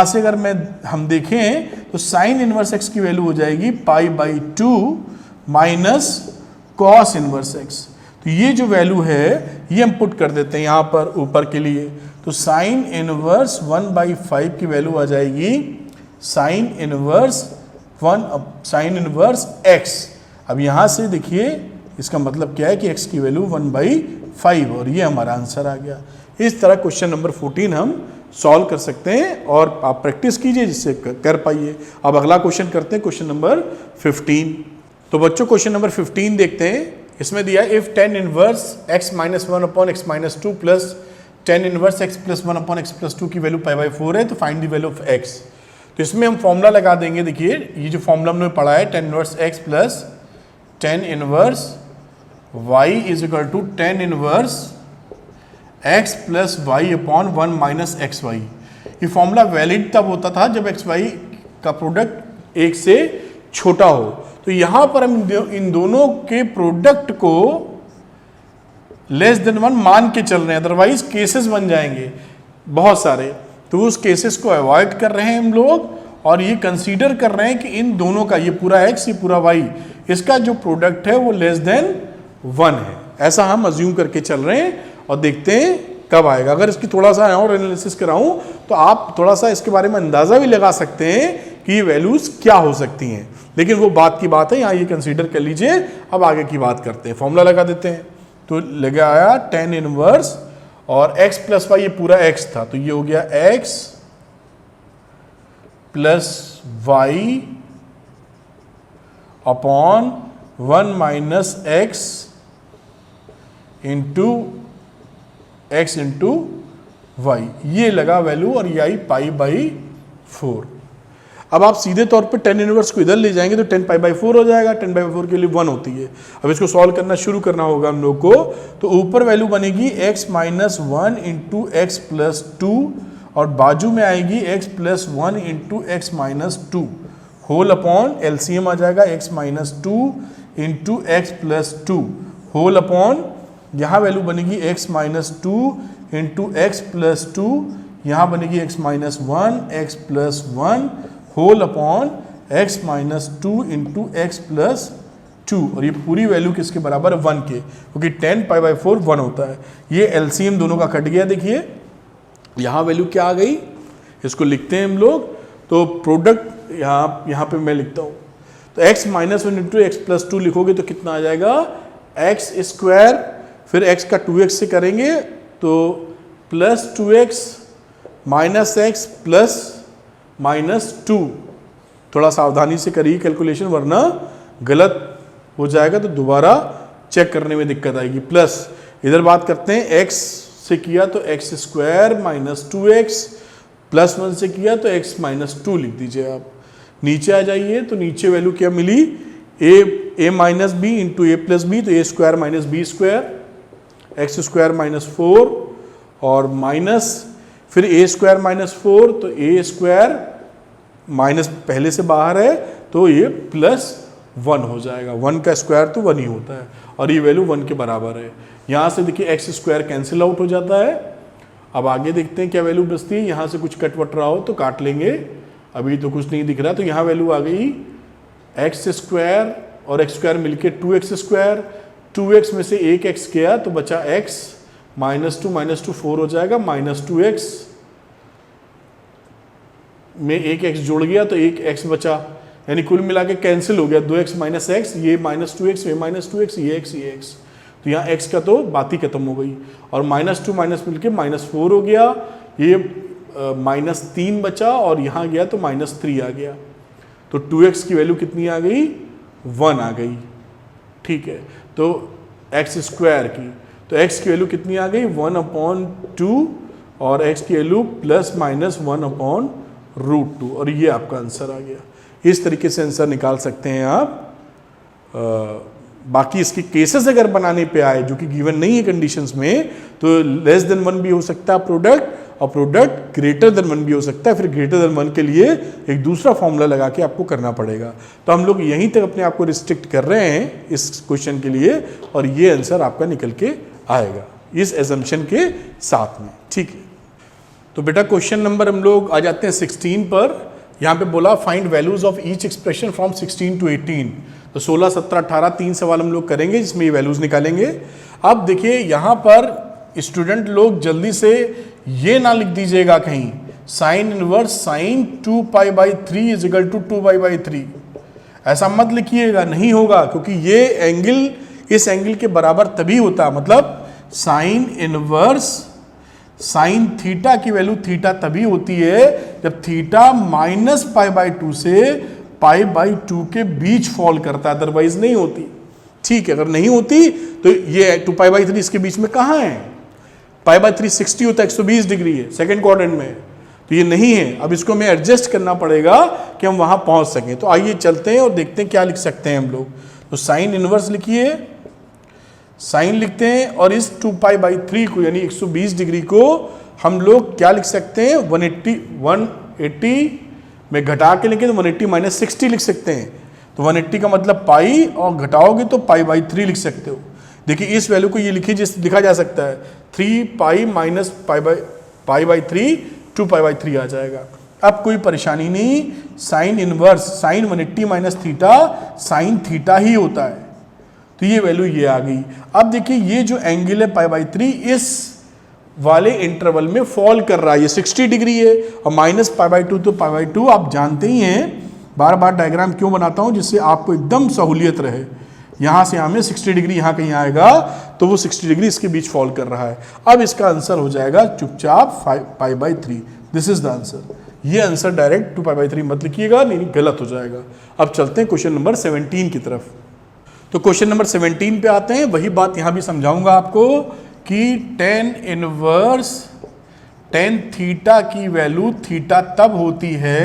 से अगर हम देखें तो साइन इनवर्स x की वैल्यू हो जाएगी π/2 माइनस कॉस इनवर्स x। तो ये जो वैल्यू है ये हम पुट कर देते हैं यहाँ पर ऊपर के लिए, तो साइन इनवर्स 1/5 की वैल्यू आ जाएगी साइन इनवर्स x। अब यहाँ से देखिए इसका मतलब क्या है कि x की वैल्यू 1/5, और ये हमारा आंसर आ गया। इस तरह क्वेश्चन नंबर 14 हम सॉल्व कर सकते हैं, और आप प्रैक्टिस कीजिए जिससे कर पाइए। अब अगला क्वेश्चन करते हैं, क्वेश्चन नंबर 15। तो बच्चों क्वेश्चन नंबर 15 देखते हैं। इसमें दिया if tan inverse x minus 1 upon x minus 2 plus tan inverse x plus 1 upon x plus 2 की वैल्यू π/4 है, तो find the value of x। तो इसमें हम फॉर्मूला लगा देंगे। देखिए ये जो फॉर्मूला हमने पढ़ा है, tan inverse x plus tan inverse y is equal to tan inverse x plus y upon 1 minus x y. ये फॉर्मूला वैलिड तब होता था जब एक्स वाई का प्रोडक्ट 1 से छोटा हो। तो यहां पर हम इन दोनों के प्रोडक्ट को लेस देन 1 मान के चल रहे हैं, अदरवाइज केसेस बन जाएंगे बहुत सारे। तो उस केसेस को अवॉइड कर रहे हैं हम लोग और ये कंसीडर कर रहे हैं कि इन दोनों का, ये पूरा x ये पूरा y, इसका जो प्रोडक्ट है वो लेस देन 1 है। ऐसा हम अज्यूम करके चल रहे हैं और देखते हैं कब आएगा। अगर इसकी थोड़ा सा और एनालिसिस कराऊं तो आप थोड़ा सा इसके बारे में अंदाजा भी लगा सकते हैं कि ये वैल्यूज क्या हो सकती हैं, लेकिन वो बात की बात है, यहाँ ये कंसीडर कर लीजिए। अब आगे की बात करते हैं, फॉर्मूला लगा देते हैं। तो लगा आया tan इनवर्स और x प्लस वाई, ये पूरा x था तो ये हो गया x plus y upon 1 minus x into x into y, ये लगा वैल्यू और ये आई पाई बाई 4। अब आप सीधे तौर पे tan इनवर्स को इधर ले जाएंगे तो 10 पाई बाई 4 हो जाएगा, 10 पाई बाई 4 के लिए 1 होती है। अब इसको सॉल्व करना शुरू करना होगा हम लोग को। तो ऊपर वैल्यू बनेगी x minus 1 into x plus 2 और बाजू में आएगी x plus 1 into x minus 2 whole upon LCM आ जाएगा x minus 2 into x plus 2 whole upon, यहाँ वैल्यू बनेगी x minus 2 into x plus 2, यहाँ बनेगी x minus 1 x plus 1 whole upon x minus 2 into x plus 2, और ये पूरी value किसके बराबर है 1 के, क्योंकि 10 पाई बाई 4 1 होता है। ये एलसीएम दोनों का कट गया, देखिए यहाँ वैल्यू क्या आ गई, इसको लिखते हैं हम लोग। तो प्रोडक्ट यहाँ पे मैं लिखता हूँ, तो x minus 1 into x plus 2 लिखोगे तो कितना आ जाएगा x स्क्वायर, फिर x का 2x से करेंगे तो plus 2x minus x plus minus 2। थोड़ा सावधानी से करिए कैलकुलेशन, वरना गलत हो जाएगा तो दोबारा चेक करने में दिक्कत आएगी। प्लस इधर बात करते हैं, x से किया तो x square minus 2x, plus 1 से किया तो x माइनस 2 लिख दीजिए आप। नीचे आ जाइए तो नीचे वैल्यू क्या मिली, a minus b into a plus b, तो a square minus b square, x square minus 4 और माइनस फिर ए स्क्वायर माइनस 4, तो ए स्क्वायर माइनस पहले से बाहर है तो ये प्लस 1 हो जाएगा। 1 का स्क्वायर तो 1 ही होता है और ये वैल्यू 1 के बराबर है। यहाँ से देखिए एक्स स्क्वायर कैंसिल आउट हो जाता है। अब आगे देखते हैं क्या वैल्यू बचती है, यहाँ से कुछ कट वट रहा हो तो काट लेंगे, अभी तो कुछ नहीं दिख रहा। तो यहाँ वैल्यू आ गई एक्स स्क्वायर और एक्स स्क्वायर मिलके 2x स्क्वायर, 2x में से एक x गया तो बचा x माइनस 2 4 हो जाएगा, माइनस 2x में एक x जुड़ गया तो एक x बचा, यानी कुल मिला के कैंसिल हो गया, 2x माइनस एक्स, ये माइनस 2x, ये माइनस 2x, ये x, तो यहाँ x का तो बात ही खत्म हो गई और माइनस 2 माइनस मिलके माइनस 4 हो गया, ये माइनस 3 बचा और यहाँ गया तो माइनस 3 आ गया। तो 2x की वैल्यू कितनी आ गई, 1 आ गई। ठीक है, तो एक्स स्क्वायर की, तो x की वैल्यू कितनी आ गई 1/2 और x की वैल्यू प्लस माइनस 1/√2 और ये आपका आंसर आ गया। इस तरीके से आंसर निकाल सकते हैं आप। बाकी इसके केसेस अगर बनाने पे आए जो कि गिवन नहीं है कंडीशंस में, तो लेस देन 1 भी हो सकता है प्रोडक्ट और प्रोडक्ट ग्रेटर देन 1 भी हो सकता है। फिर ग्रेटर देन 1 के लिए एक दूसरा फॉर्मूला लगा के आपको करना पड़ेगा। तो हम लोग यहीं तक अपने आप को रिस्ट्रिक्ट कर रहे हैं इस क्वेश्चन के लिए और ये आंसर आपका निकल के आएगा इस एजम्पशन के साथ में। ठीक है, तो बेटा क्वेश्चन नंबर हम लोग आ जाते हैं 16 पर। यहाँ पे बोला find values of each expression from 16 to 18। तो 16, 17, 18 3 सवाल हम लोग करेंगे जिसमें ये वैल्यूज निकालेंगे। अब देखिए यहाँ पर स्टूडेंट लोग जल्दी से ये ना लिख दीजिएगा कहीं sine inverse sine 2π/3 is equal to 2π/3, ऐसा मत लिखिएगा, नहीं होगा, क्योंकि ये एंगल इस एंगल के बराबर तभी होता है। मतलब साइन इनवर्स साइन थीटा की वैल्यू थीटा तभी होती है जब थीटा माइनस π/2 से π/2 के बीच फॉल करता है, अदरवाइज नहीं होती। ठीक है, अगर नहीं होती तो ये 2π/3 इसके बीच में कहाँ है, π/3 60 होता है, 120 डिग्री है सेकेंड क्वाड्रेंट में, तो ये नहीं है। अब इसको हमें एडजस्ट करना पड़ेगा कि हम वहां पहुंच सकें। तो आइए चलते हैं और देखते हैं क्या लिख सकते हैं हम लोग। तो साइन इनवर्स लिखिए, साइन लिखते हैं और इस 2π/3 को यानी 120 डिग्री को हम लोग क्या लिख सकते हैं 180 में घटा के लिखें तो 180 - 60 लिख सकते हैं। तो 180 का मतलब पाई, और घटाओगे तो पाई बाई 3 लिख सकते हो। देखिए इस वैल्यू को ये लिखा जा सकता है 3 pi minus pi by 3, 2 pi by 3 आ जाएगा। अब कोई परेशानी नहीं, sine inverse sine 180 minus theta sine theta ही होता है, तो ये वैल्यू ये आ गई। अब देखिए ये जो एंगल है पाई बाई 3 इस वाले इंटरवल में फॉल कर रहा है, ये 60 डिग्री है, और माइनस पाई बाई 2 तो पाई बाई 2 आप जानते ही हैं। बार बार डायग्राम क्यों बनाता हूं, जिससे आपको एकदम सहूलियत रहे। यहां से हमें 60 डिग्री यहाँ कहीं आएगा तो वो 60 डिग्री इसके बीच फॉल कर रहा है। अब इसका आंसर हो जाएगा चुपचाप पाई by 3। This is the answer. ये आंसर डायरेक्ट 2 पाई बाई 3 मत लिखिएगा, नहीं गलत हो जाएगा। अब चलते हैं क्वेश्चन नंबर 17 की तरफ। तो क्वेश्चन नंबर 17 पे आते हैं। वही बात यहां भी समझाऊंगा आपको कि tan इनवर्स tan थीटा की वैल्यू थीटा तब होती है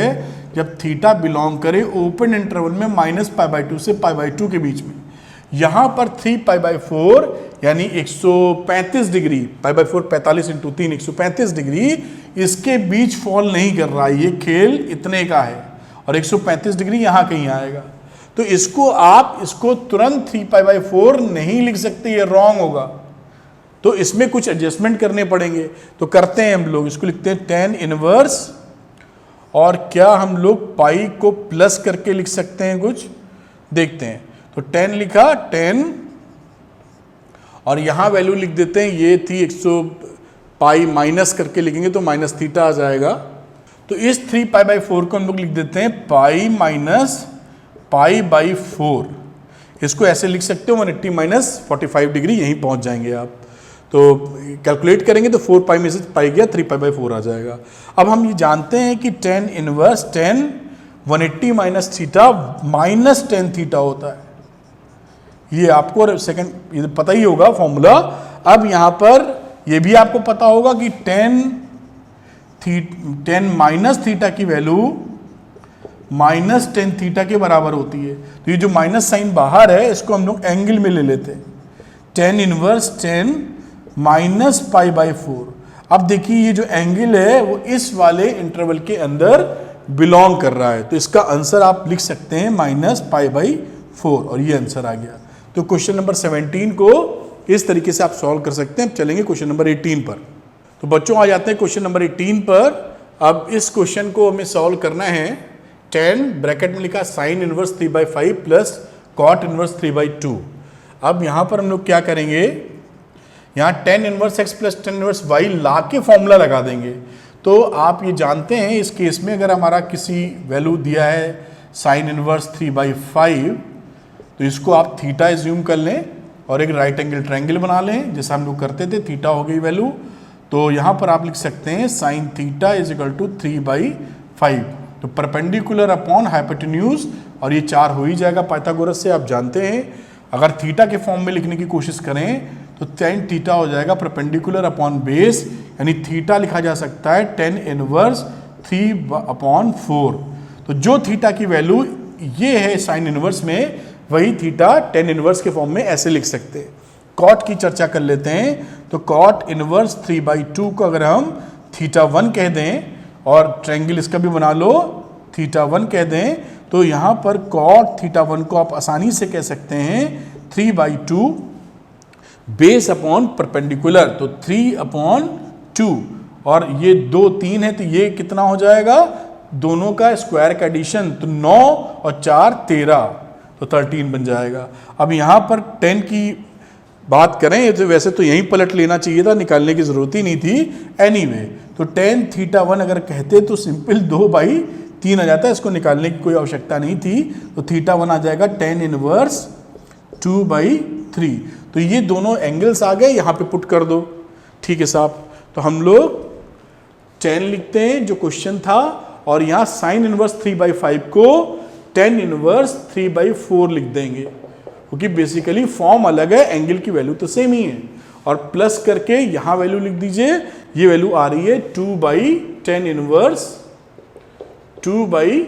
जब थीटा बिलोंग करे ओपन इंटरवल में माइनस पाई बाई 2 से पाई बाई 2 के बीच में। यहां पर 3 पाई बाई 4 यानी 135 degree, pi by 4 45 into 3 135 degree इसके बीच फॉल नहीं कर रहा है। ये खेल इतने का है और 135 डिग्री यहां कहीं आएगा। तो इसको तुरंत 3 पाई बाई 4 नहीं लिख सकते, ये रॉन्ग होगा। तो इसमें कुछ एडजस्टमेंट करने पड़ेंगे, तो करते हैं हम लोग। इसको लिखते हैं tan इनवर्स, और क्या हम लोग पाई को प्लस करके लिख सकते हैं कुछ, देखते हैं। तो tan लिखा tan, और यहां वैल्यू लिख देते हैं, ये थी 100 पाई माइनस करके लिखेंगे तो माइनस थीटा आ जाएगा। तो इस 3 पाई बाई 4 को हम लोग लिख देते हैं पाई माइनस पाई बाई 4। इसको ऐसे लिख सकते हो 180 माइनस 45 डिग्री, यहीं पहुंच जाएंगे आप। तो कैलकुलेट करेंगे तो 4 पाई में से पाई गया, 3 पाई बाई 4 आ जाएगा। अब हम ये जानते हैं कि tan inverse tan 180 minus theta minus tan theta होता है। ये आपको सेकंड ये पता ही होगा फॉर्मूला। अब यहां पर ये भी आपको पता होगा कि tan माइनस थीटा की वैल्यू माइनस tan थीटा के बराबर होती है। तो ये जो माइनस साइन बाहर है इसको हम लोग एंगल में ले लेते हैं, tan inverse tan minus pi by 4। अब देखिए ये जो एंगल है वो इस वाले इंटरवल के अंदर बिलोंग कर रहा है, तो इसका आंसर आप लिख सकते हैं माइनस पाई बाई 4, और ये आंसर आ गया। तो क्वेश्चन नंबर 17 को इस तरीके से आप सॉल्व कर सकते हैं। अब चलेंगे क्वेश्चन नंबर 18 पर। तो बच्चों आ जाते हैं क्वेश्चन नंबर 18 पर। अब इस क्वेश्चन को हमें सॉल्व करना है। tan ब्रैकेट में लिखा sine inverse 3 by 5 plus cot inverse 3 by 2। अब यहां पर हम लोग क्या करेंगे, यहाँ tan inverse x plus tan inverse y ला के फॉर्मूला लगा देंगे। तो आप ये जानते हैं इस केस में अगर हमारा किसी वैल्यू दिया है साइन इनवर्स 3 बाई 5, तो इसको आप थीटा एज्यूम कर लें और एक राइट एंगल ट्रायंगल बना लें, जैसा हम लोग करते थे। थीटा हो गई वैल्यू, तो यहाँ पर आप लिख सकते हैं sine theta is equal to 3 by 5। तो परपेंडिकुलर अपॉन हाइपोटेन्यूज, और ये 4 हो ही जाएगा पाइथागोरस से, आप जानते हैं। अगर थीटा के फॉर्म में लिखने की कोशिश करें तो tan थीटा हो जाएगा परपेंडिकुलर अपॉन बेस, यानी थीटा लिखा जा सकता है tan इनवर्स 3 अपॉन 4। तो जो थीटा की वैल्यू ये है साइन इनवर्स में, वही थीटा tan इनवर्स के फॉर्म में ऐसे लिख सकते हैं। कॉट की चर्चा कर लेते हैं। तो कॉट इनवर्स 3 बाई 2 को अगर हम थीटा 1 कह दें, और ट्रायंगल इसका भी बना लो थीटा 1 कह दें, तो यहाँ पर कॉट थीटा 1 को आप आसानी से कह सकते हैं 3 बाई 2 बेस अपॉन परपेंडिकुलर, तो 3 अपॉन 2, और ये 2 3 है, तो ये कितना हो जाएगा, दोनों का स्क्वायर का एडिशन, तो 9 और 4 13, तो 13 बन जाएगा। अब यहाँ पर 10 की बात करें तो वैसे तो यहीं पलट लेना चाहिए था, निकालने की जरूरत ही नहीं थी। एनीवे, तो tan थीटा 1 अगर कहते तो सिंपल 2 बाई 3 आ जाता है, इसको निकालने की कोई आवश्यकता नहीं थी। तो थीटा 1 आ जाएगा tan इनवर्स 2 बाई 3। तो ये दोनों एंगल्स आ गए, यहाँ पे पुट कर दो। ठीक है साहब, तो हम लोग tan लिखते हैं जो क्वेश्चन था, और यहाँ साइन इनवर्स 3 बाई 5 को tan इनवर्स 3 बाई 4 लिख देंगे, क्योंकि बेसिकली फॉर्म अलग है, एंगल की वैल्यू तो सेम ही है। और प्लस करके यहाँ वैल्यू लिख दीजिए, ये वैल्यू आ रही है 2 बाई tan इनवर्स 2 बाई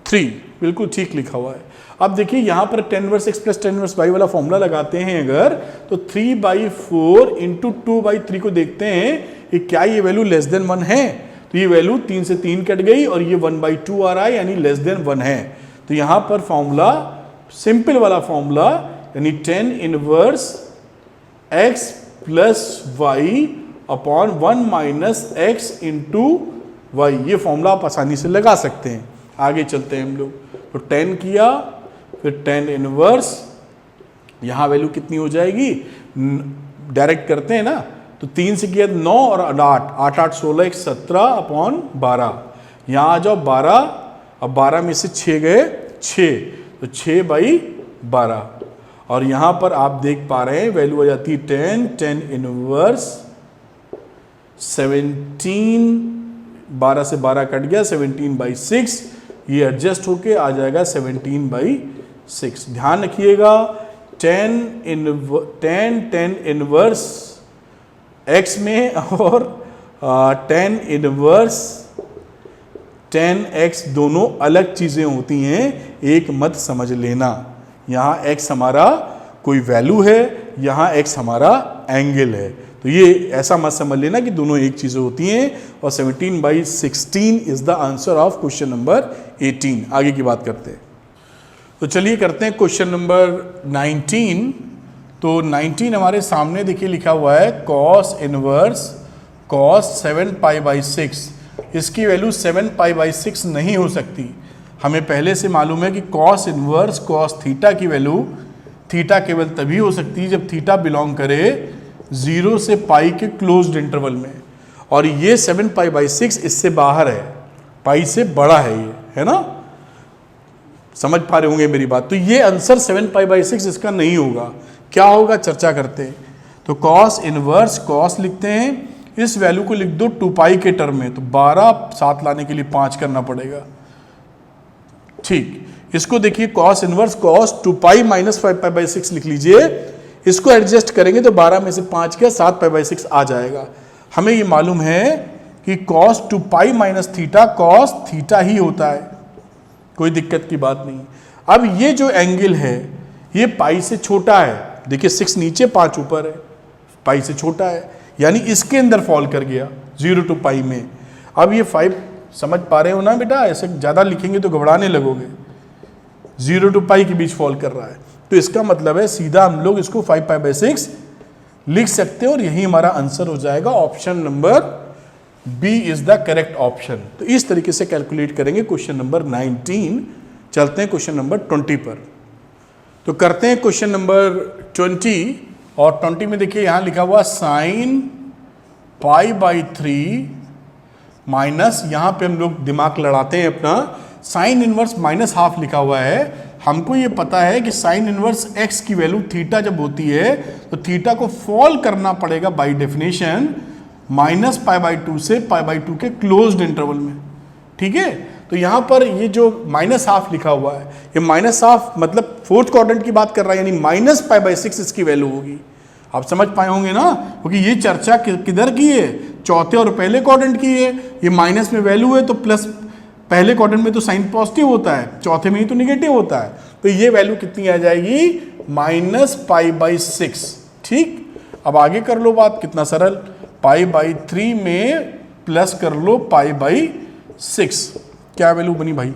3, बिल्कुल ठीक लिखा हुआ है। अब देखिए यहाँ पर tan inverse x plus tan inverse y वाला फॉर्मूला लगाते हैं अगर, तो 3 बाई 4 इंटू 2 बाई 3 को देखते हैं कि क्या ये वैल्यू लेस देन 1 है। तो ये वैल्यू 3 से 3 कट गई, और ये 1 बाई 2 आ रहा है, यानी लेस देन 1 है। तो यहाँ पर फॉर्मूला सिंपल वाला फॉर्मूला, यानी tan inverse x plus y upon 1 minus x into y, ये फॉर्मूला आप आसानी से लगा सकते हैं। आगे चलते हैं हम लोग, तो tan किया, फिर tan इनवर्स, यहाँ वैल्यू कितनी हो जाएगी, डायरेक्ट करते हैं ना, तो 3 से किया 9 और 8, 8 8 16 1 17 अपॉन 12, यहाँ आ जाओ 12, अब 12 में से 6 गए 6, तो 6/12, और यहाँ पर आप देख पा रहे हैं वैल्यू आ जाती है 10 इनवर्स 17, 12 से 12 कट गया 17/6, ये एडजस्ट होके आ जाएगा 17/6। ध्यान रखिएगा 10 इनवर्स x में और 10 इनवर्स 10x दोनों अलग चीज़ें होती हैं, एक मत समझ लेना। यहाँ x हमारा कोई वैल्यू है, यहाँ x हमारा एंगल है, तो ये ऐसा मत समझ लेना कि दोनों एक चीज़ें होती हैं। और 17/16 is the answer of question number 18। आगे की बात करते हैं, तो चलिए करते हैं क्वेश्चन नंबर 19। तो 19 हमारे सामने देखिए लिखा हुआ है cos इनवर्स cos 7π/6, इसकी वैल्यू 7π/6 नहीं हो सकती। हमें पहले से मालूम है कि cos इनवर्स cos थीटा की वैल्यू थीटा केवल तभी हो सकती है जब थीटा बिलोंग करे 0 से पाई के क्लोज्ड इंटरवल में, और ये 7π/6 इससे बाहर है, पाई से बड़ा है ये, है ना, समझ पा रहे होंगे मेरी बात। तो ये आंसर 7π/6 इसका नहीं होगा। क्या होगा चर्चा करते हैं। तो cos इनवर्स cos लिखते हैं, इस वैल्यू को लिख दो 2π के टर्म में, तो 12 साथ लाने के लिए 5 करना पड़ेगा, ठीक। इसको देखिए cos इनवर्स cos 2π माइनस 5π/6 लिख लीजिए, इसको एडजस्ट करेंगे तो 12 में से 5 क्या 7π/6 आ जाएगा। हमें ये मालूम है कि cos 2π minus theta cos theta ही होता है, कोई दिक्कत की बात नहीं। अब ये जो एंगल है ये पाई से छोटा है, देखिए 6 नीचे 5 ऊपर है, पाई से छोटा है, यानी इसके अंदर फॉल कर गया 0 to पाई में। अब ये 5 समझ पा रहे हो ना बेटा, ऐसे ज़्यादा लिखेंगे तो घबराने लगोगे, 0 to पाई के बीच फॉल कर रहा है, तो इसका मतलब है सीधा हम लोग इसको 5π/6 लिख सकते हैं, और यही हमारा आंसर हो जाएगा। Option number B is the correct option. तो इस तरीके से कैलकुलेट करेंगे क्वेश्चन नंबर 19। चलते हैं क्वेश्चन नंबर 20 पर। तो करते हैं क्वेश्चन नंबर 20, और 20 में देखिए यहाँ लिखा हुआ sin π/3 माइनस, यहाँ पे हम लोग दिमाग लड़ाते हैं अपना, sin इनवर्स माइनस हाफ लिखा हुआ है। हमको ये पता है कि sin इनवर्स x की वैल्यू थीटा जब होती है तो थीटा को फॉल करना पड़ेगा बाय डेफिनेशन -π/2 से π/2 के क्लोज्ड इंटरवल में, ठीक है। तो यहाँ पर ये जो माइनस हाफ लिखा हुआ है, ये माइनस हाफ मतलब फोर्थ क्वाड्रेंट की बात कर रहा है, यानी -π/6 इसकी वैल्यू होगी। आप समझ पाए होंगे ना, क्योंकि ये चर्चा किधर की है, चौथे और पहले क्वाड्रेंट की है। ये माइनस में वैल्यू है तो प्लस, पहले क्वाड्रेंट में तो साइन पॉजिटिव होता है, चौथे में ही तो निगेटिव होता है, तो ये वैल्यू कितनी आ जाएगी -π/6, ठीक। अब आगे कर लो बात, कितना सरल, π/3 में प्लस कर लो π/6, क्या वैल्यू बनी भाई,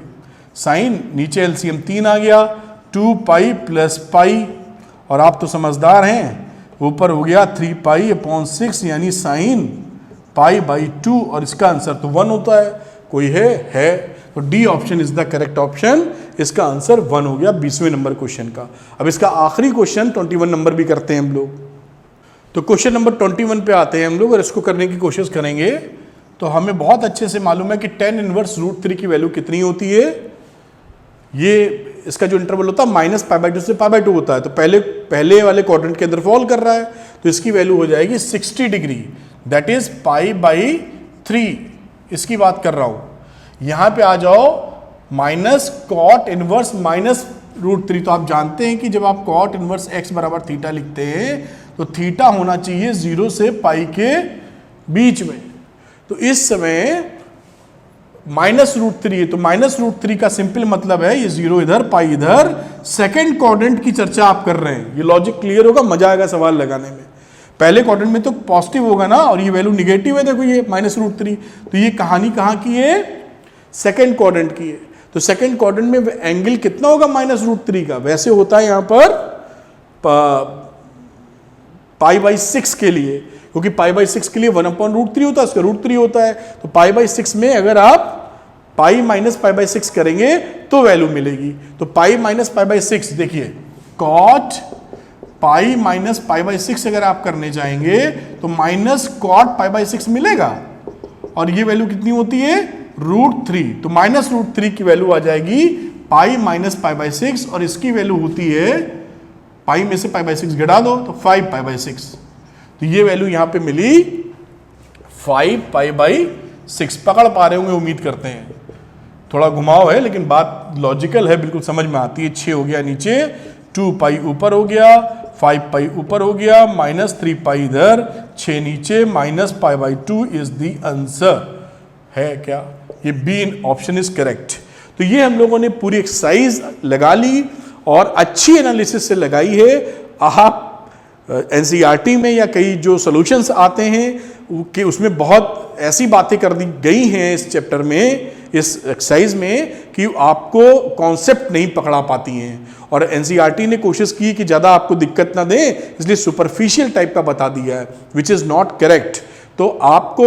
साइन नीचे एलसीएम 3 आ गया, 2π + π, और आप तो समझदार हैं, ऊपर हो गया 3π/6 यानी साइन π/2, और इसका आंसर तो 1 होता है। कोई है, तो D option is the correct option, इसका आंसर 1 हो गया 20वें नंबर क्वेश्चन का। अब इसका आखिरी क्वेश्चन 21 नंबर भी करते हैं हम लोग। तो क्वेश्चन नंबर 21 पे आते हैं हम लोग, और इसको करने की कोशिश करेंगे। तो हमें बहुत अच्छे से मालूम है कि tan इनवर्स √3 की वैल्यू कितनी होती है। ये इसका जो इंटरवल होता है -π/2 से π/2 होता है, तो पहले वाले क्वाड्रेंट के अंदर फॉल कर रहा है, तो इसकी वैल्यू हो जाएगी 60 डिग्री, दैट इज π/3, इसकी बात कर रहा हूं। यहां पे आ जाओ -cot इनवर्स -√3, तो आप जानते हैं कि जब आप cot इनवर्स x बराबर थीटा लिखते हैं तो थीटा होना चाहिए 0 से पाई के बीच में। तो इस समय -√3 है, तो -√3 का सिंपल मतलब है ये 0 इधर पाई इधर, सेकंड क्वाड्रेंट की चर्चा आप कर रहे हैं। ये लॉजिक क्लियर होगा, मजा आएगा सवाल लगाने में। पहले क्वाड्रेंट में तो पॉजिटिव होगा ना, और ये वैल्यू निगेटिव है, देखो ये -√3, तो ये कहानी कहाँ की है, सेकंड क्वाड्रेंट की है। तो तो सेकंड क्वाड्रेंट में एंगल कितना होगा -√3 का, वैसे होता है यहां पर π/6 के लिए, क्योंकि π/6 के लिए 1/√3 होता है, उसका √3 होता है। तो π/6 में अगर आप π - π/6 करेंगे तो वैल्यू मिलेगी। तो π - π/6 देखिए, cot π - π/6 अगर आप करने जाएंगे तो -cot π/6 मिलेगा, और ये वैल्यू कितनी होती है √3। तो -√3 की वैल्यू आ जाएगी π - π/6, और इसकी वैल्यू होती है पाई में से π/6 घटा दो तो 5π/6। तो ये वैल्यू यहां पे मिली 5π/6। पकड़ पा रहे होंगे उम्मीद करते हैं, थोड़ा घुमाव है लेकिन बात लॉजिकल है, बिल्कुल समझ में आती है। 6 हो गया नीचे, 2π ऊपर हो गया, 5π ऊपर हो गया, -3π इधर, 6 नीचे, -π/2 इज द आंसर है क्या? ये बी ऑप्शन इज करेक्ट। तो ये हम लोगों ने पूरी एक्सरसाइज लगा ली और अच्छी एनालिसिस से लगाई है। आप एनसीईआरटी में या कई जो सॉल्यूशंस आते हैं कि उसमें बहुत ऐसी बातें कर दी गई हैं इस चैप्टर में, इस एक्सरसाइज में, कि आपको कॉन्सेप्ट नहीं पकड़ा पाती हैं। और एनसीईआरटी ने कोशिश की कि ज़्यादा आपको दिक्कत ना दें, इसलिए सुपरफिशियल टाइप का बता दिया है, विच इज़ नॉट करेक्ट। तो आपको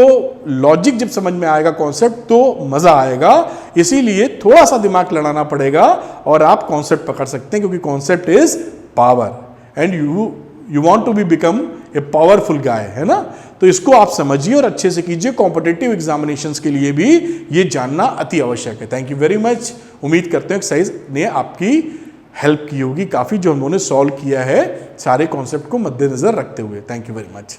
लॉजिक जब समझ में आएगा कॉन्सेप्ट तो मजा आएगा, इसीलिए थोड़ा सा दिमाग लड़ाना पड़ेगा और आप कॉन्सेप्ट पकड़ सकते हैं, क्योंकि concept is power and you want to be become a powerful guy, है ना। तो इसको आप समझिए और अच्छे से कीजिए। कॉम्पिटिटिव एग्जामिनेशंस के लिए भी ये जानना अति आवश्यक है। Thank you very much. उम्मीद करते हैं एक्सरसाइज ने आपकी हेल्प की होगी काफी, जो हम लोगों ने सॉल्व किया है सारे कॉन्सेप्ट को मद्देनजर रखते हुए। Thank you very much.